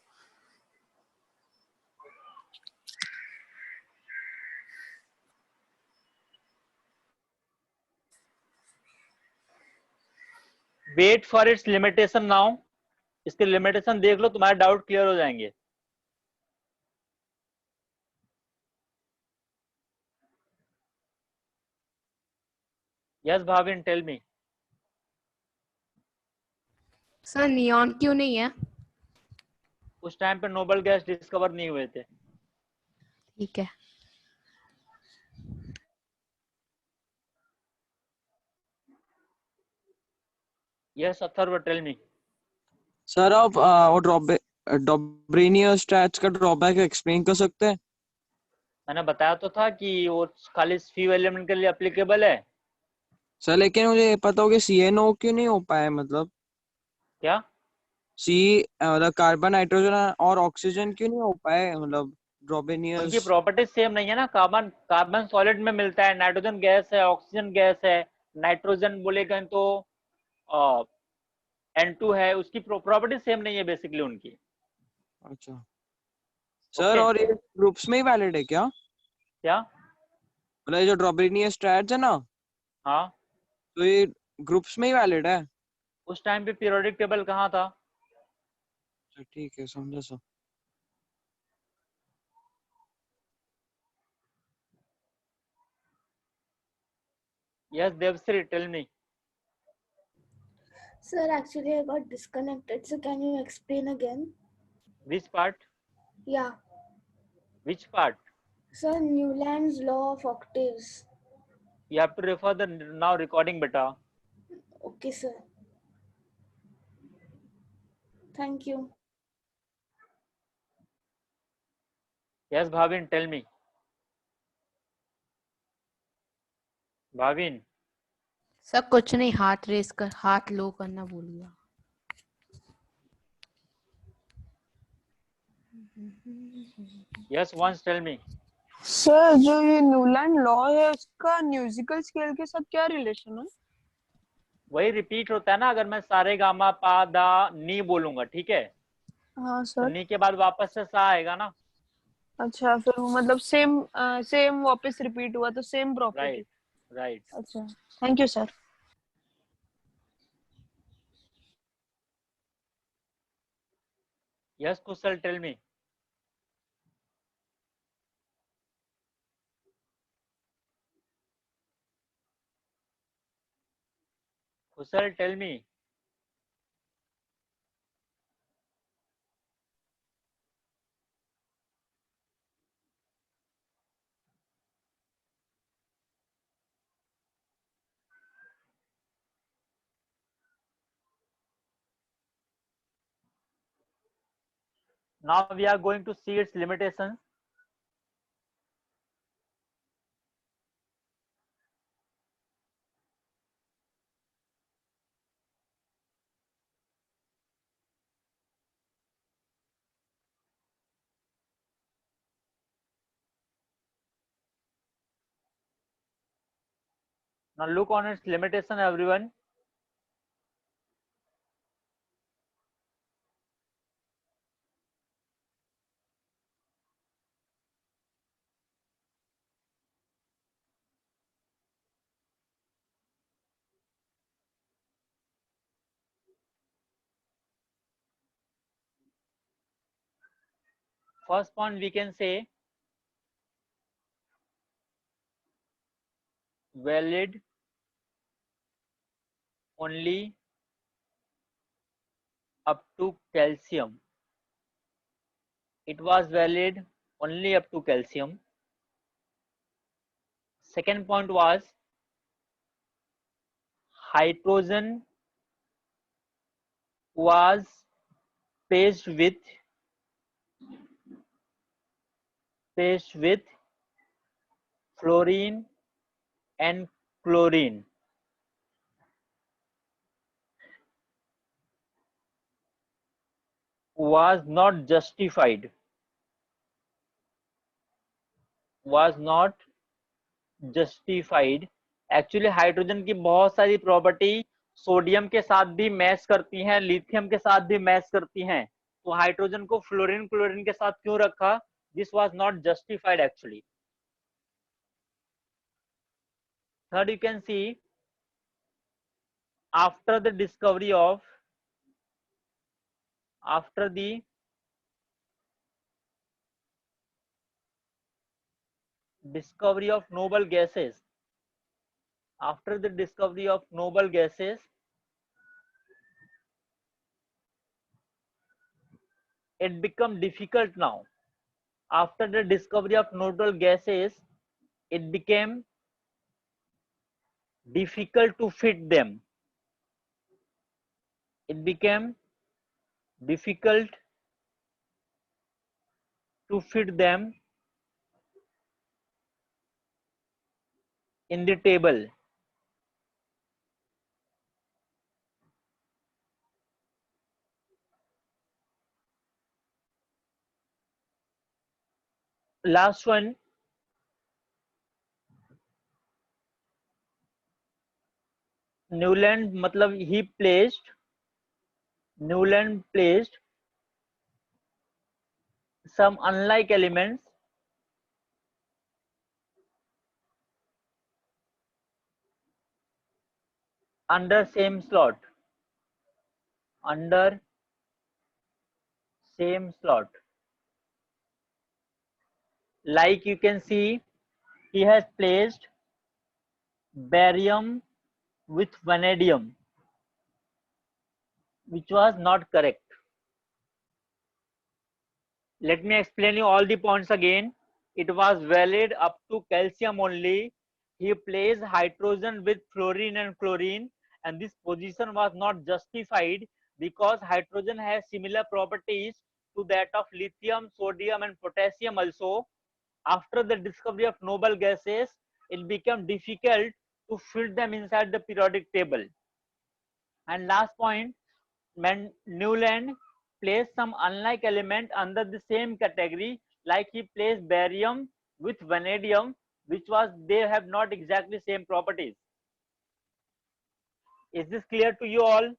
Wait for its limitation now. इसके लिमिटेशन देख लो, तुम्हारे डाउट क्लियर हो जाएंगे. Yes Bhavin tell me. Sir neon क्यों नहीं है? उस टाइम पे नोबल गैस डिस्कवर नहीं हुए थे. ठीक है. Yes Atharv tell me. Sir आप वो डॉब्रेनियस स्टैट्स का ड्रॉबैक एक्सप्लेन कर सकते हैं? मैंने बताया तो था कि वो खाली फ्यू एलिमेंट के लिए एप्लीकेबल है. सर लेकिन मुझे ये पता हो कि CNO क्यों नहीं हो पाया, मतलब क्या? सी मतलब कार्बन नाइट्रोजन और ऑक्सीजन क्यों नहीं हो पाए, मतलब उनकी ड्रॉबेनियस. प्रॉपर्टीज सेम नहीं है ना. कार्बन कार्बन सॉलिड में मिलता है, नाइट्रोजन गैस है, ऑक्सीजन गैस है. नाइट्रोजन बोलेगा तो N2 है, उसकी प्रॉपर्टी सेम नहीं है बेसिकली उनकी. अच्छा सर, Okay. और ये ग्रुप्स में ही वैलिड है क्या? क्या? मतलब ये जो ड्रॉबेनियस स्टैट्स है ना, हाँ, तो ये ग्रुप्स में ही वैलिड है? उस टाइम पे पीरियोडिक टेबल कहाँ था? अच्छा ठीक है, समझा sir. Yes Devshree tell me. Sir, actually I got disconnected. So can you explain again? Which part? Yeah. Which part? Sir, Newland's law of octaves. You have to refer the now recording beta. Okay, sir. Thank you. Yes Bhavin tell me. Bhavin. Sir कुछ नहीं, हाथ race कर, हाथ लो करना भूल गया. Yes once tell me. Sir जो ये न्यूलैंड लॉ है उसका म्यूजिकल स्केल के साथ क्या रिलेशन है? वही रिपीट होता है ना. अगर मैं सारे गामा पा दा नी बोलूंगा, ठीक है, हाँ तो सर. नी के बाद वापस से सा आएगा ना. अच्छा, फिर वो मतलब सेम वापस रिपीट हुआ तो सेम प्रॉपर्टी. Right right. अच्छा, thank you sir. Yes Kusal tell me. Husserl, tell me. Now we are going to see its limitations. Now look on its limitation, everyone. First point we can say valid only up to calcium. It was valid only up to calcium. Second point was hydrogen was paged with fluorine and chlorine. Was not justified. Was not justified. Actually hydrogen की बहुत सारी property sodium के साथ भी match करती हैं, lithium के साथ भी मैच करती हैं, तो हाइड्रोजन को फ्लोरीन क्लोरीन के साथ क्यों रखा? This was not justified actually. Third, you can see after the discovery of after the discovery of noble gases, after the discovery of noble gases, it become difficult now. After the discovery of noble gases, it became difficult to fit them. It became difficult to fit them in the table. Last one, Newland मतलब Newland placed some unlike elements under same slot. Under same slot. Like you can see, he has placed barium with vanadium, which was not correct. Let me explain you all the points again. It was valid up to calcium only. He placed hydrogen with fluorine and chlorine, and this position was not justified because hydrogen has similar properties to that of lithium, sodium, and potassium also. After the discovery of noble gases, it became difficult to fit them inside the periodic table. And last point, Newland placed some unlike element under the same category, like he placed barium with vanadium, which was they have not exactly same properties. Is this clear to you all?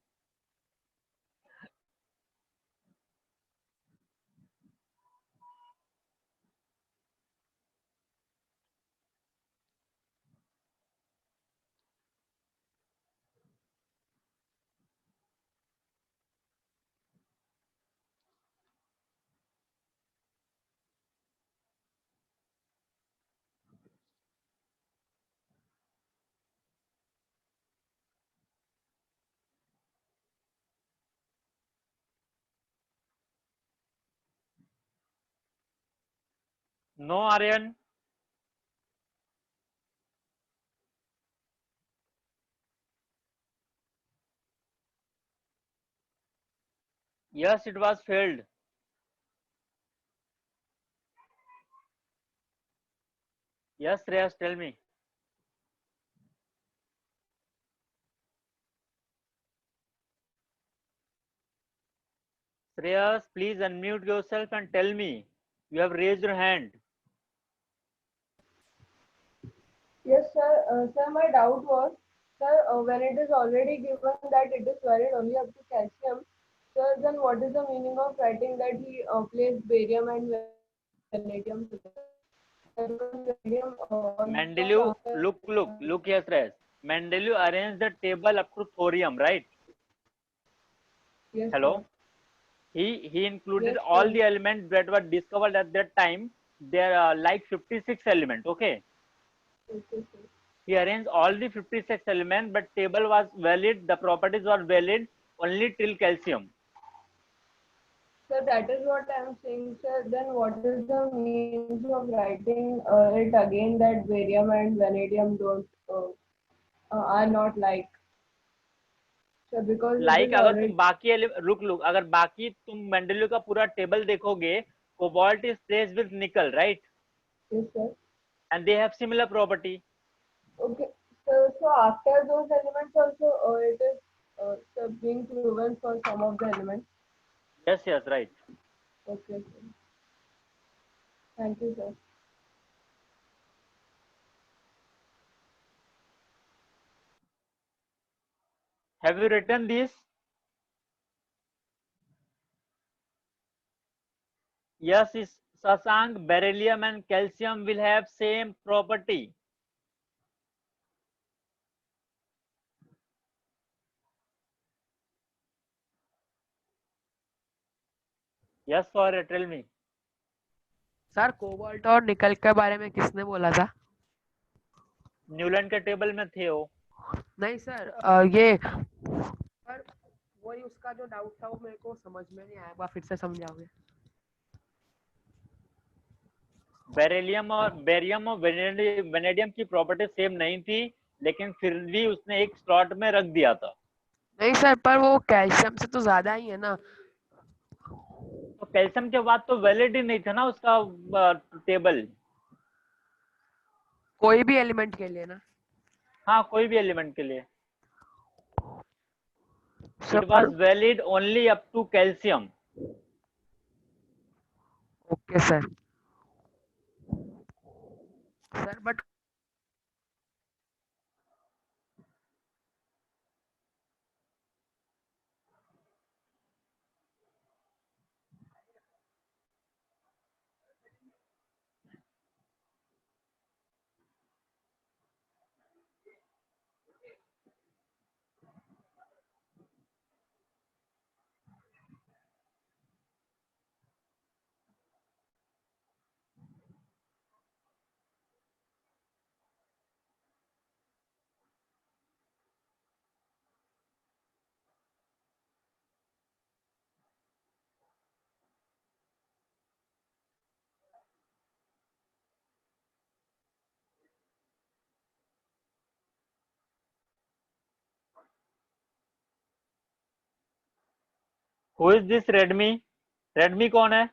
No, Aryan. Yes, it was failed. Yes, Shreyas, tell me. Shreyas, please unmute yourself and tell me. You have raised your hand. Yes, sir. Sir, my doubt was, sir, when it is already given that it is valid only up to calcium, sir, then what is the meaning of writing that he placed barium and vanadium together? Because vanadium Mendeleev, look here, Shreyas. Mendeleev arranged the table up to thorium, right? Yes, Hello. sir. He included Yes, all sir. the elements that were discovered at that time. There are like 56 elements. Okay. Okay, sir. He arranged all the 56 elements, but table was valid. The properties were valid only till calcium. Sir, that is what I am saying, sir. Then what is the means of writing it again that barium and vanadium don't are not like? Sir, because it Like is अगर तुम already. बाकी रुक अगर बाकी तुम मेंडेलियो का पूरा table देखोगे, cobalt is placed with nickel, right? Yes, sir. And they have similar property. Okay. So after those elements also, it is sir, being proven for some of the elements. Yes, right. Okay, sir. Thank you, sir. Have you written this? Yes, is Sasank, beryllium and calcium will have same property. Yes, or tell me. Sir cobalt और निकल के बारे में किसने बोला था? Newland के table में थे वो. नहीं सर, ये सर वही उसका जो डाउट था वो मेरे को समझ में नहीं आया, फिर से समझाओगे? बेरिलियम और बेरियम और वेनेडियम की प्रॉपर्टी सेम नहीं थी, लेकिन फिर भी उसने एक स्लॉट में रख दिया था. नहीं सर, पर वो कैल्शियम से तो ज्यादा ही है ना. तो कैल्शियम के बाद तो वैलिड ही नहीं था ना उसका टेबल. कोई भी एलिमेंट के लिए ना? हाँ, कोई भी एलिमेंट के लिए. Sir It was valid only up to calcium. Okay sir. Sir but Who is this Redmi? Redmi कौन है?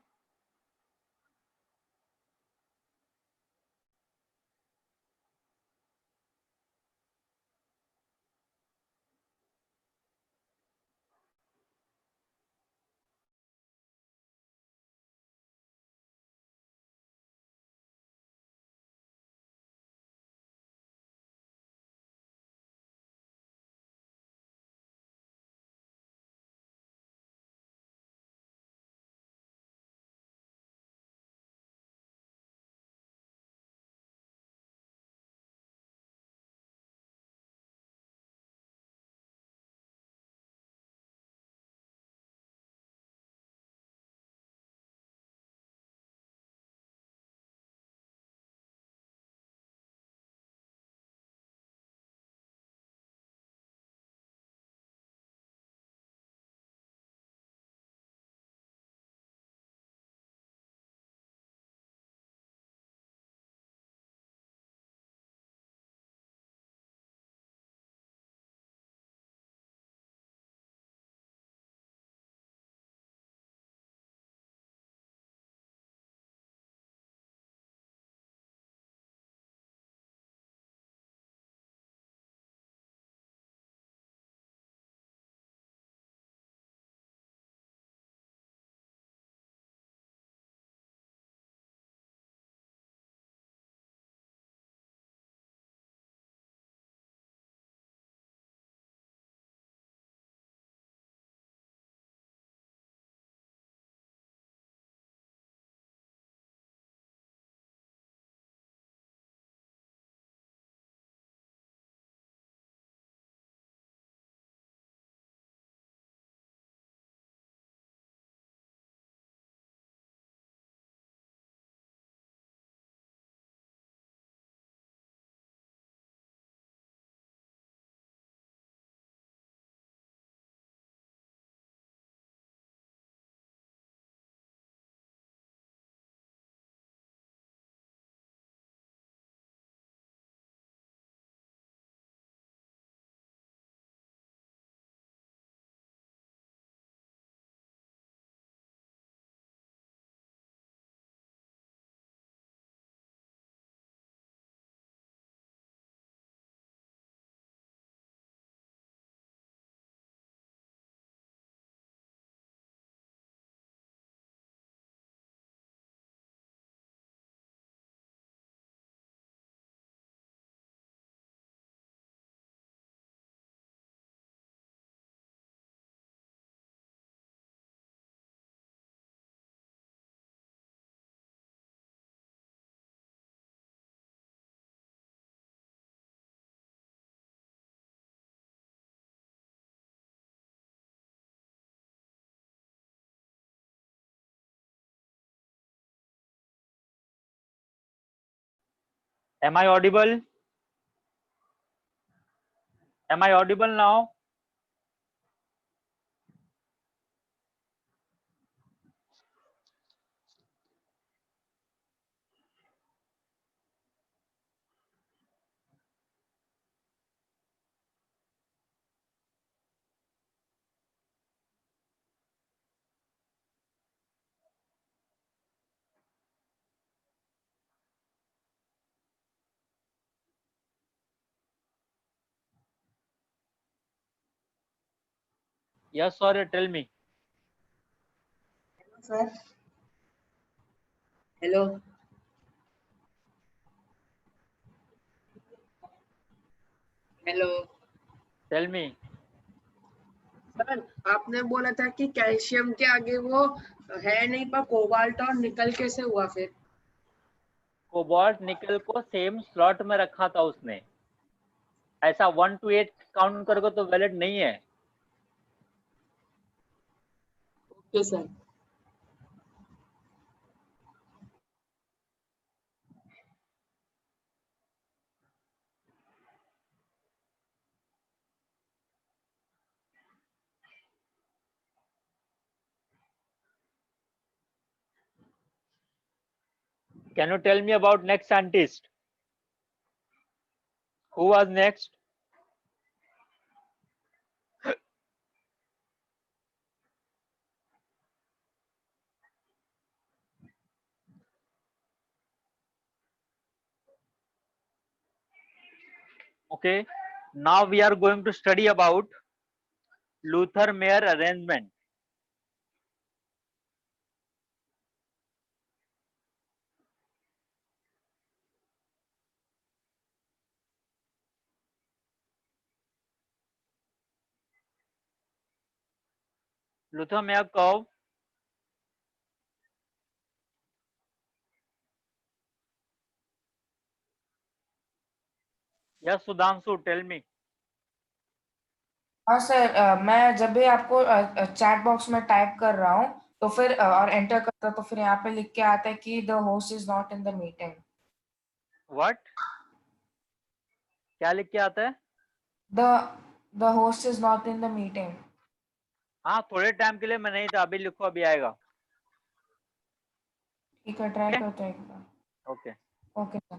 Am I audible? Am I audible now? Yes, sorry, tell me. Sir. Hello. Hello Tell me. Sir आपने बोला था कि calcium के आगे वो है नहीं, पर कोबाल्ट और निकल कैसे हुआ फिर? कोबाल्ट निकल को सेम स्लॉट में रखा था उसने, ऐसा 1 to 8 काउंट करोगे तो वैलिड नहीं है। Okay sir. Can you tell me about next scientist? Who was next? Okay, now we are going to study about Luther-Meyer arrangement. Luther-Meyer curve. Yes, Sudhanshu, tell me. हाँ sir, मैं जब भी आपको chat box में type कर रहा हूँ तो फिर और एंटर करता हूँ तो फिर यहाँ पे लिख के आता है कि the host is not in the meeting. What? क्या लिख के आता है? The host is not in the meeting. हाँ, थोड़े टाइम के लिए मैं नहीं था, अभी लिखो, अभी आएगा। ठीक है, ट्राई करते हैं एक बार। Okay. Okay sir.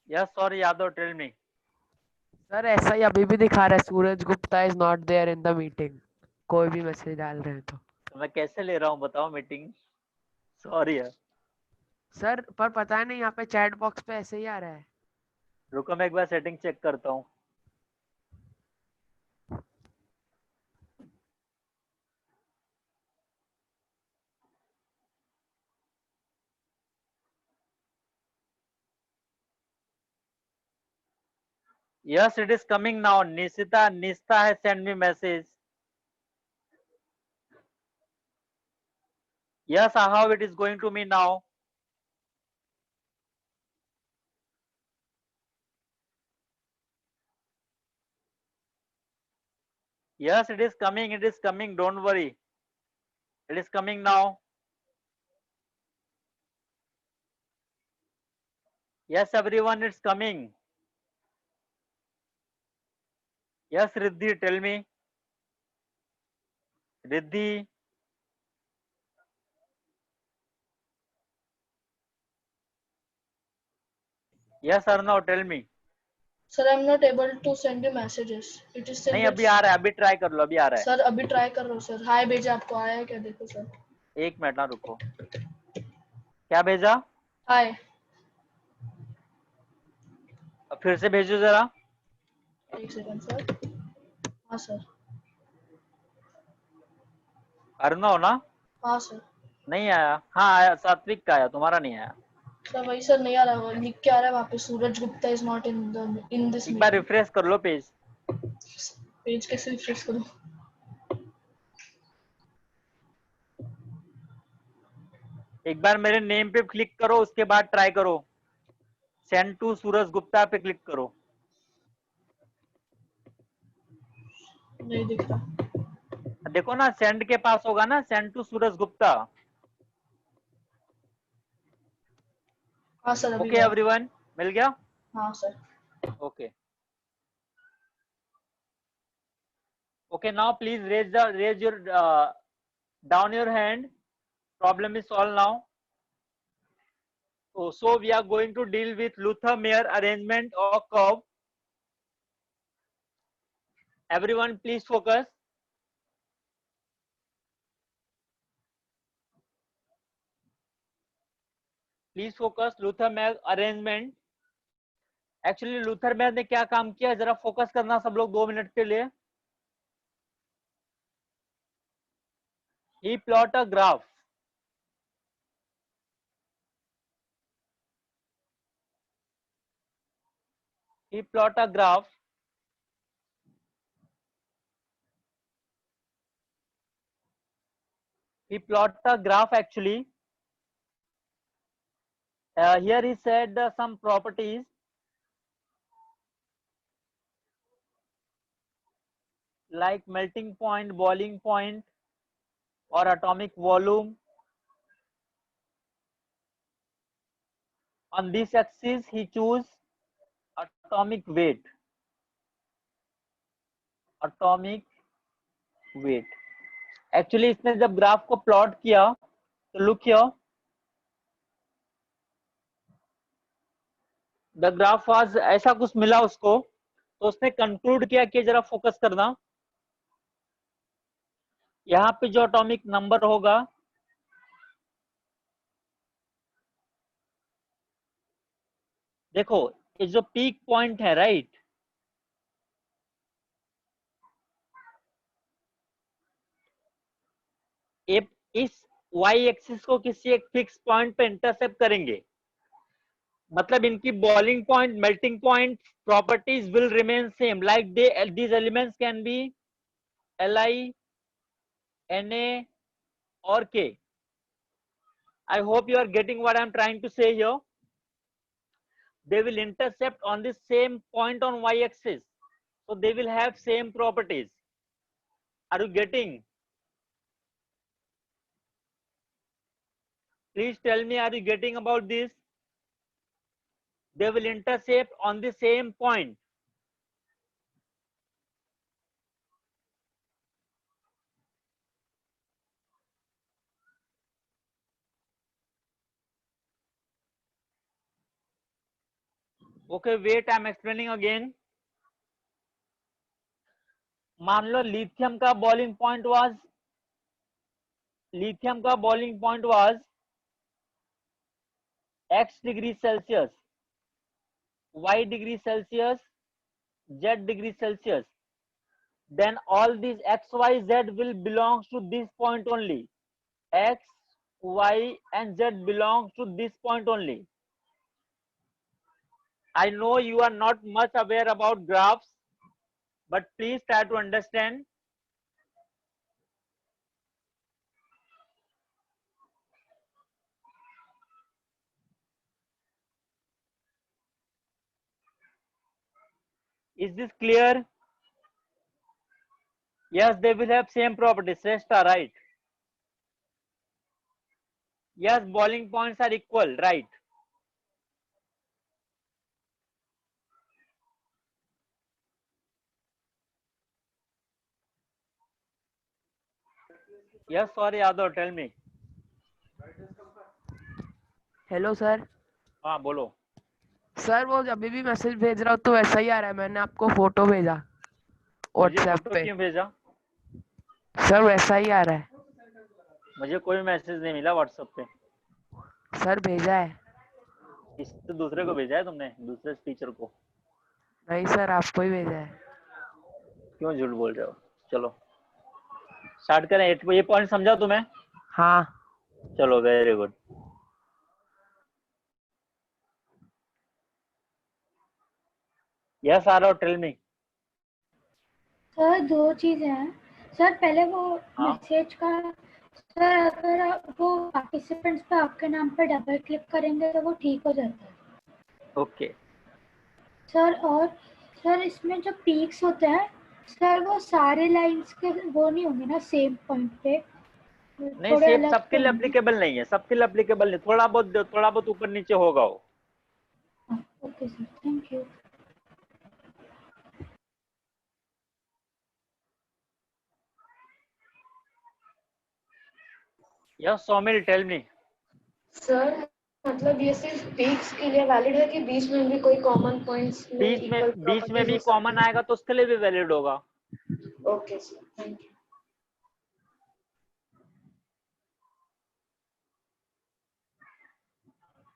Yes, sorry, Yadav, tell me. Sir ऐसा ही अभी भी दिखा रहा है, Suraj Gupta is not there in the meeting. कोई भी मैसेज डाल रहे हैं तो मैं कैसे ले रहा हूँ बताओ मीटिंग? सॉरी यार, सर, पर पता नहीं यहाँ पे चैट बॉक्स पे ऐसे ही आ रहा है। रुको मैं एक बार सेटिंग चेक करता हूँ। Yes, it is coming now. Nista has sent me message. Yes, how it is going to me now. Yes, it is coming. It is coming. Don't worry. It is coming now. Yes, everyone, it's coming. Yes, Riddhi, tell me. Riddhi. Yes or no, tell me. Sir, I'm not able to send you messages. It is still नहीं अभी आ रहा है, अभी try कर लो, अभी आ रहा है। Sir अभी ट्राई कर रहा हूँ सर। हाय भेजा, आपको आया है क्या? देखो सर। एक मिनट ना रुको, क्या भेजा? हाय। फिर से भेजो जरा। एक सेकंड सर। हाँ सर। अर्णव ना? हाँ सर। नहीं आया? हाँ आया, सात्विक का आया, तुम्हारा नहीं आया। सर वही सर, नहीं आ रहा, वो लिख के आ रहा है वहाँ पे, Suraj Gupta is not in this एक बार मीटिंग। रिफ्रेश कर लो पेज। पेज कैसे रिफ्रेश करूँ? एक बार मेरे नेम पे क्लिक करो, उसके बाद ट्राई करो। सेंड टू सूरज गुप्ता पे क्लिक करो। नहीं दिख रहा। देखो ना, सेंड के पास होगा ना, सेंड टू सूरज गुप्ता। हाँ सर अभी ओके गया। एवरीवन, मिल गया? हाँ sir. Okay okay, now please raise your down your hand. Problem is solved now. Oh, so we are going to deal with Luther-Meyer arrangement or curve. Everyone please focus. Please focus. Luther-Meyer arrangement. Actually Luther-Meyer ने क्या काम किया, जरा focus करना सब लोग 2 minute के लिए। He plot a graph. He plot a graph. He plot a graph actually. Here he said some properties like melting point, boiling point, or atomic volume. On this axis he choose atomic weight. Atomic weight. Actually इसने जब graph को plot किया तो look here, the graph was ऐसा कुछ मिला उसको, तो उसने कंक्लूड किया कि जरा फोकस करना, यहाँ पे जो एटॉमिक नंबर होगा देखो, ये जो पीक पॉइंट है राइट, इस वाई एक्सिस को किसी एक फिक्स पॉइंट पे इंटरसेप्ट करेंगे, मतलब इनकी boiling point, melting point properties will remain same, like these elements can be Li, Na or K. I hope you are getting what I am trying to say here. They will intercept on the same point on y-axis, so they will have same properties. Are you getting? Please tell me, are you getting about this? They will intercept on the same point. Okay, wait, I am explaining again. मान लो lithium का boiling point was x degree Celsius, y degree Celsius, z degree Celsius, then all these x, y, z will belongs to this point only. X, y and z belongs to this point only. I know you are not much aware about graphs, but please try to understand. Is this clear? Yes, they will have same properties. Shrestha, right? Yes, boiling points are equal, right? Yes, sorry, Yadav, tell me. Hello sir. हाँ बोलो। Sir वो अभी भी message भेज रहा हूँ तो वैसा ही आ रहा है, मैंने आपको फोटो भेजा व्हाट्सएप पे। क्यों भेजा? सर वैसा ही आ रहा है। मुझे कोई मैसेज नहीं मिला व्हाट्सएप पे। सर भेजा है। किसी दूसरे को भेजा है तुमने, दूसरे टीचर को? नहीं सर, आपको ही भेजा है। क्यों झूठ बोल रहे हो? चलो स्टार्ट करें। ये पॉइंट समझा तुम्हें? हाँ। चलो very good. Yes Aarav, tell me. Sir दो चीजें हैं सर, पहले वो मैसेज का सर, अगर वो पार्टिसिपेंट्स पे आपके नाम पे डबल क्लिक करेंगे तो वो ठीक हो जाता है। Okay. सर और सर इसमें जो पीक्स होते हैं सर वो सारे लाइंस के वो नहीं होंगे ना सेम पॉइंट पे, नहीं, थोड़े सेम अलग सबके तो लिए होंगे। एप्लीकेबल नहीं है, सबके लिए एप्लीकेबल नहीं, थोड़ा बहुत ऊपर नीचे होगा वो। Okay sir, thank you. Yes, Somil, tell me. Sir मतलब ये सिर्फ पीक्स के लिए वैलिड है कि बीच में भी कोई कॉमन पॉइंट्स में इक्वल बीच में प्रॉपर्टीज भी हो सकती कॉमन आएगा तो उसके लिए भी वैलिड होगा। है? Okay sir, thank you.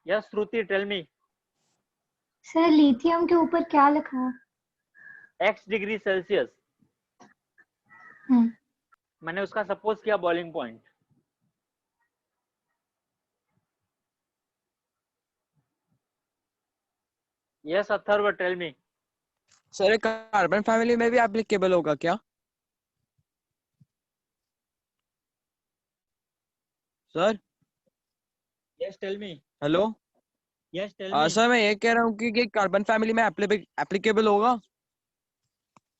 Yes, Shruti, tell me. Sir lithium के ऊपर क्या लिखा है? X डिग्री सेल्सियस, हम्म, मैंने उसका सपोज किया boiling point. Yes Atharv, tell me. Sir carbon family में भी एप्लीकेबल होगा क्या? Sir yes tell me. Hello. Yes tell me. Sir मैं ये कह रहा हूँ कि कार्बन फैमिली में एप्लीकेबल होगा।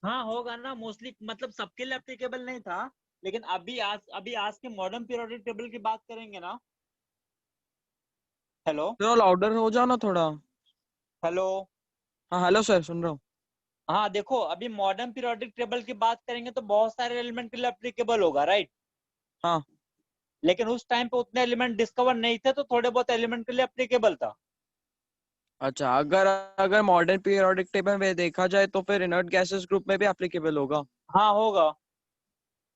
हाँ होगा ना, मोस्टली मतलब सबके लिए एप्लीकेबल नहीं था, लेकिन अभी आज के मॉडर्न पीरियोडिक टेबल की बात करेंगे ना। हेलो थोड़ा लाउडर हो जाओ ना थोड़ा। हेलो। हाँ हेलो सर, सुन रहा हूँ। हाँ देखो, अभी मॉडर्न पीरियोडिक टेबल की बात करेंगे तो बहुत सारे एलिमेंट के लिए एप्लीकेबल होगा, राइट। हाँ लेकिन उस टाइम पे उतने एलिमेंट डिस्कवर नहीं थे, तो थोड़े बहुत एलिमेंट के लिए एप्लीकेबल था। अच्छा, अगर अगर मॉडर्न पीरियोडिक टेबल में देखा जाए तो फिर इनर्ट गैसेस ग्रुप में भी एप्लीकेबल होगा। हाँ होगा।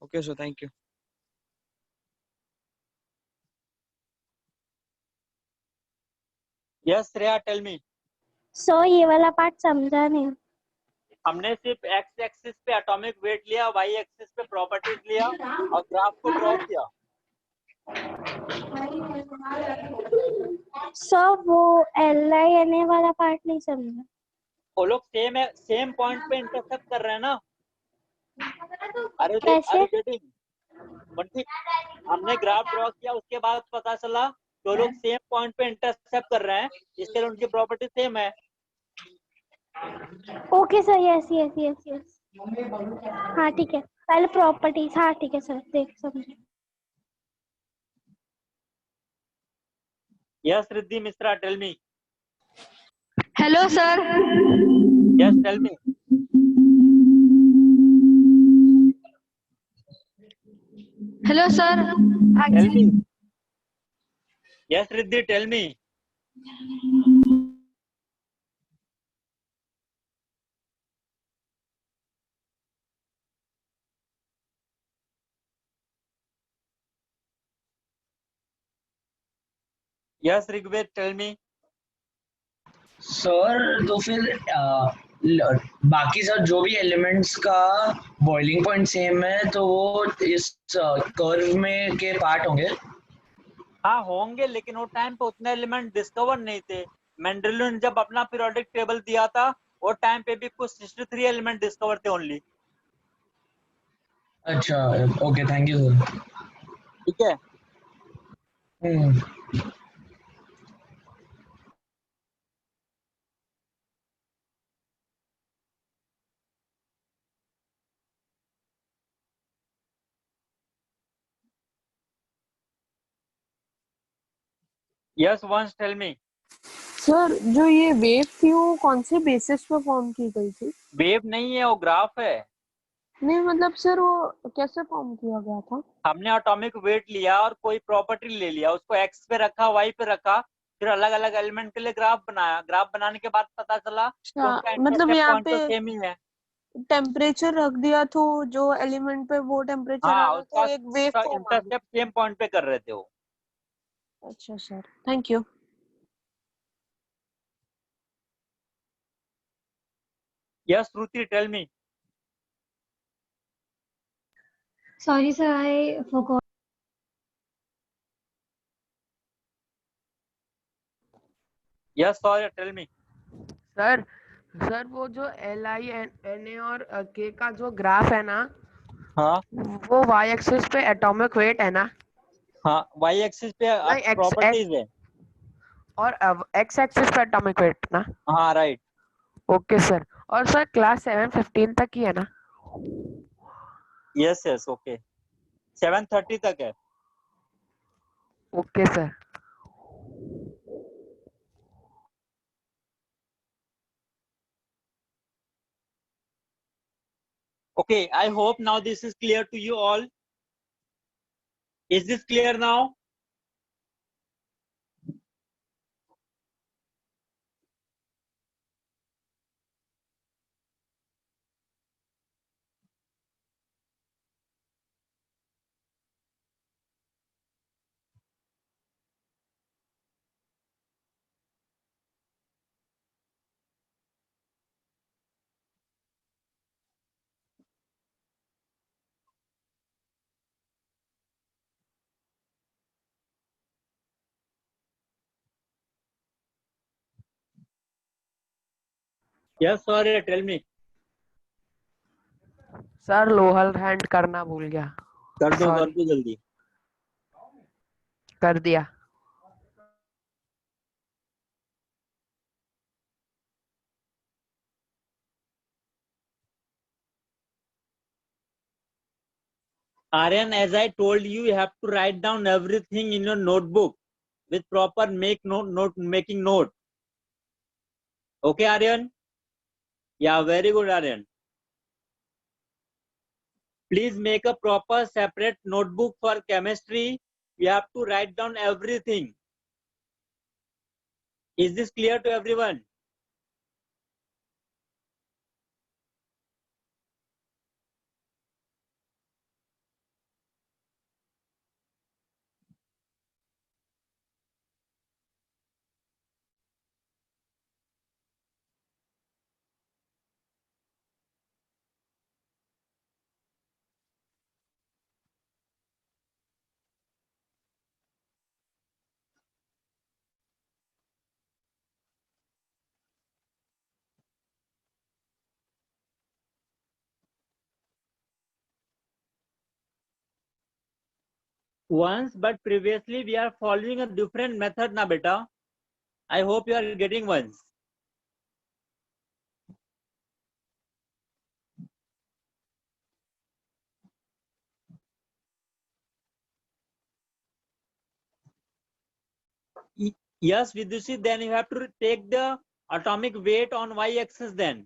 Okay sir, thank you. Yes Shreya, tell me. So ये वाला पार्ट समझा नहीं। हमने सिर्फ एक्स एक्सिस पे एटॉमिक वेट लिया, वाई एक्सिस पे प्रॉपर्टीज लिया और ग्राफ को ड्रॉ किया। सो वो LINA वाला पार्ट नहीं समझा। वो लोग सेम पॉइंट पे इंटरसेक्ट कर रहे हैं ना। कैसे? मतलब हमने ग्राफ ड्रॉ किया, उसके बाद पता चला कि वो लोग सेम पॉइंट पे इंटरसेप्ट कर रहे हैं, इसके लिए उनकी प्रॉपर्टी सेम है। Okay sir, yes yes yes yes. हाँ ठीक है, पहले प्रॉपर्टीज। हाँ ठीक है सर, देख समझे। Yes Riddhi Mishra, tell me. Hello sir. Yes tell me. Hello sir. Tell me. Yes Riddhi, tell me. Yes Rigved, tell me. Sir तो फिर बाकी सर जो भी एलिमेंट्स का बॉइलिंग पॉइंट सेम है तो वो इस कर्व में के पार्ट होंगे। हाँ होंगे, लेकिन वो टाइम पे उतने एलिमेंट डिस्कवर नहीं थे। मेंडेलियन ने जब अपना पीरियोडिक टेबल दिया था, वो टाइम पे भी कुछ 63 एलिमेंट डिस्कवर थे ओनली। अच्छा ओके, थैंक यू सर। ठीक है। यस वंश, टेल मी। सर जो ये वेव थी वो कौन से बेसिस पे फॉर्म की गई थी? वेव नहीं है, वो ग्राफ है। नहीं मतलब सर वो कैसे फॉर्म किया गया था? हमने एटॉमिक वेट लिया और कोई प्रॉपर्टी ले लिया, उसको एक्स पे रखा, वाई पे रखा, फिर अलग अलग एलिमेंट के लिए ग्राफ बनाया। ग्राफ बनाने के बाद पता चला कि उनका मतलब इंटरसेप्ट यहाँ पॉइंट तो पे सेम ही है। टेम्परेचर रख दिया तो जो एलिमेंट पे वो टेम्परेचर आ हाँ, रहा था, एक वेव उसका फॉर्म आ गई। इंटरसेप्ट सेम पॉइंट पे कर रहे थे वो। अच्छा sir, thank you. Yes Shruti, tell me. Sorry sir, I forgot. Yes sorry, tell me. Sir वो जो LINA और K का जो ग्राफ है ना, हाँ वो y एक्सिस पे एटॉमिक वेट है ना? हाँ, वाई एक्सिस पे नहीं, प्रॉपर्टीज है। और एक्स एक्सिस पे एटॉमिक वेट ना? हाँ राइट. Okay sir. और सर क्लास 7:15 तक ही है ना? Yes yes okay. 7:30 तक है. Okay sir. Okay, I hope now this is clear to you all. Is this clear now? Yes, sorry, tell me. Sir lower hand करना भूल गया. कर दो Sorry. जल्दी. कर दिया. Aryan, as I told you, you have to write down everything in your notebook with proper making note. Okay, Aryan? Yeah, very good, Aryan. Please make a proper separate notebook for chemistry. You have to write down everything. Is this clear to everyone? Once, but previously we are following a different method na beta. I hope you are getting once. Yes, Vidushi, then you have to take the atomic weight on y-axis then.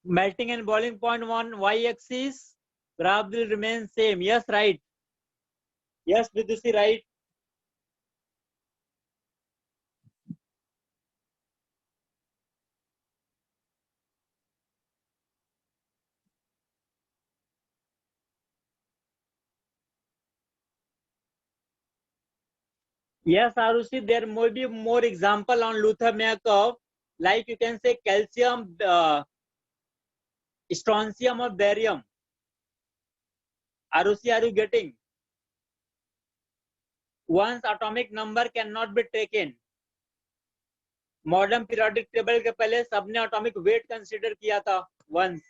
Melting and boiling point on y-axis, graph will remain same. Yes, right. Yes, Vidushi, right. Yes, Arushi, there may be more example on Luther-Meyer curve, like you can say calcium, strontium or barium. Arushi, are you getting? Once atomic number cannot be taken. Modern periodic table के पहले सबने atomic weight consider किया था once.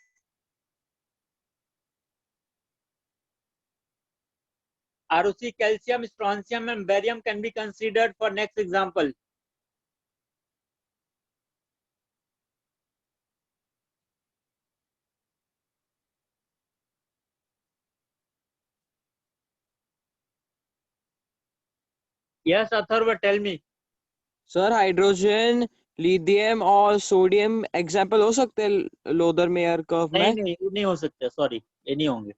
Arushi, calcium, strontium and barium can be considered for next example. Yes, Atharva, tell me. Sir hydrogen lithium और sodium example हो सकते हैं Luther mayor curve में? नहीं हो सकते, सॉरी, ये नहीं होंगे.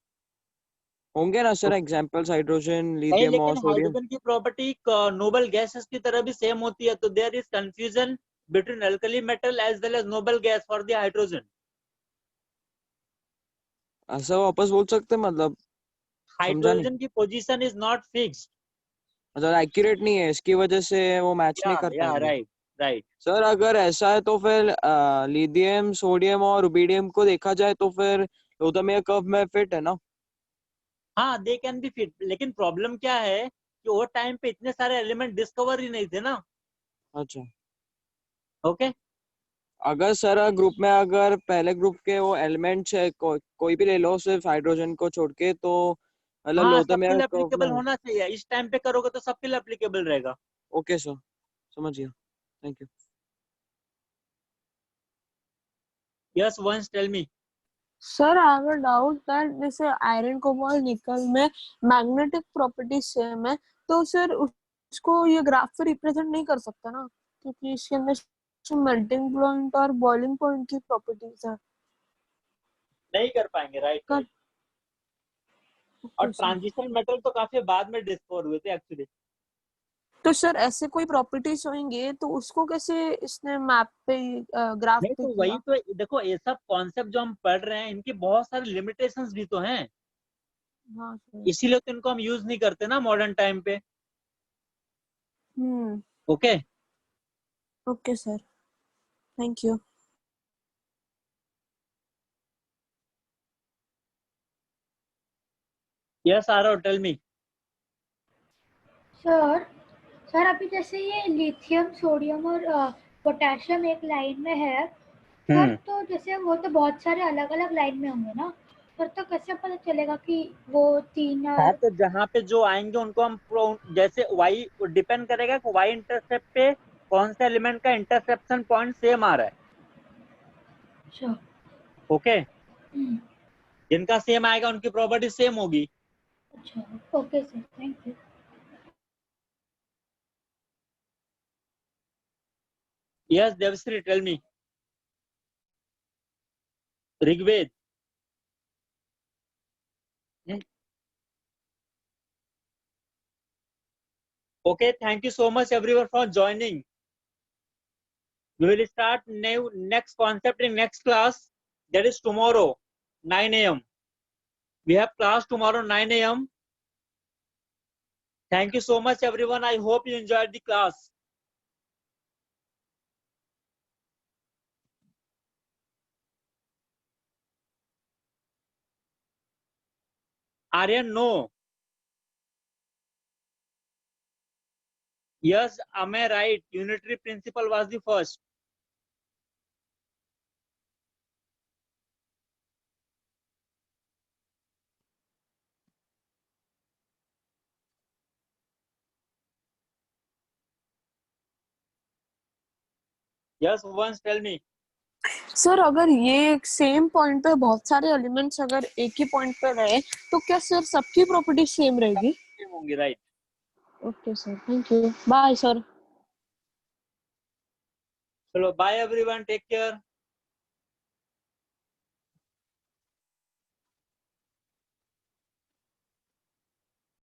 होंगे ना सर एग्जांपल्स हाइड्रोजन नहीं, लिथियम और लेकिन सोडियम? हाइड्रोजन की प्रॉपर्टी नोबल गैसेस की तरह भी सेम होती है, तो there is confusion between alkali metal as well as noble gas for the hydrogen. ऐसा वापस बोल सकते हैं मतलब? समझा नहीं. हाइड्रोजन की पोजीशन इज नॉट फिक्स्ड. मतलब एक्यूरेट नहीं है, इसकी वजह से वो मैच नहीं कर पाएंगे. Right right. सर अगर ऐसा है तो फिर लिथियम सोडियम और रुबिडियम को देखा जाए तो फिर लोदर मेयर कर्व में फिट है ना? हाँ, दे कैन बी फिट, लेकिन प्रॉब्लम क्या है कि वो टाइम पे इतने सारे एलिमेंट डिस्कवर ही नहीं थे ना. अच्छा. ओके. अगर सर ग्रुप में अगर पहले ग्रुप के वो एलिमेंट्स है कोई भी ले लो सिर्फ हाइड्रोजन को छोड़ के, तो मतलब हाँ, लोदर सबके मेयर लिए कर्व एप्लीकेबल में होना चाहिए. इस टाइम पे करोगे तो सबके लिए एप्लीकेबल रहेगा. Okay, sir. समझ गया. Thank you. Yes, once tell me. Sir I have a doubt that जैसे आयरन कोबाल्ट निकल में मैग्नेटिक प्रॉपर्टी सेम है, तो सर उसको ये ग्राफ पे रिप्रेजेंट नहीं कर सकता ना, क्योंकि इसके अंदर मेल्टिंग पॉइंट और बॉइलिंग पॉइंट की प्रॉपर्टीज है. नहीं कर पाएंगे, राइट. और ट्रांजिशन मेटल तो काफी बाद में डिस्कवर हुए थे एक्चुअली. तो सर ऐसे कोई प्रॉपर्टीज होंगे तो उसको कैसे इसने मैप पे ग्राफ नहीं पे तो वही तो देखो, ये सब कॉन्सेप्ट जो हम पढ़ रहे हैं इनकी बहुत सारी लिमिटेशंस भी तो हैं. हाँ सर. इसीलिए तो इनको हम यूज नहीं करते ना मॉडर्न टाइम पे. Okay okay sir, thank you. Yes Aarav tell me. Sir अभी जैसे ये लिथियम सोडियम और पोटेशियम एक लाइन में है सर, तो जैसे वो तो बहुत सारे अलग अलग लाइन में होंगे ना सर, तो कैसे पता चलेगा कि वो तीन हाँ, तो जहाँ पे जो आएंगे उनको हम जैसे वाई डिपेंड करेगा कि वाई इंटरसेप्ट पे कौन से एलिमेंट का इंटरसेप्शन पॉइंट सेम आ रहा है. अच्छा. ओके. जिनका सेम आएगा उनकी प्रॉपर्टी सेम होगी. अच्छा, okay sir, thank you. Yes Devshree tell me. Rigved. Okay, thank you so much everyone for joining. We will start next concept in next class, that is tomorrow 9 a.m. We have class tomorrow 9 a.m. Thank you so much everyone. I hope you enjoyed the class. Aryan, no. Yes, am I right? Unitary principle was the first. Yes, once tell me. Sir अगर ये same point पे बहुत सारे elements अगर एक ही point पे रहे तो क्या सर सबकी प्रॉपर्टी सेम रहेगी? सेम होंगी, right. Okay sir, thank you. Bye sir. चलो, बाय everyone, take care.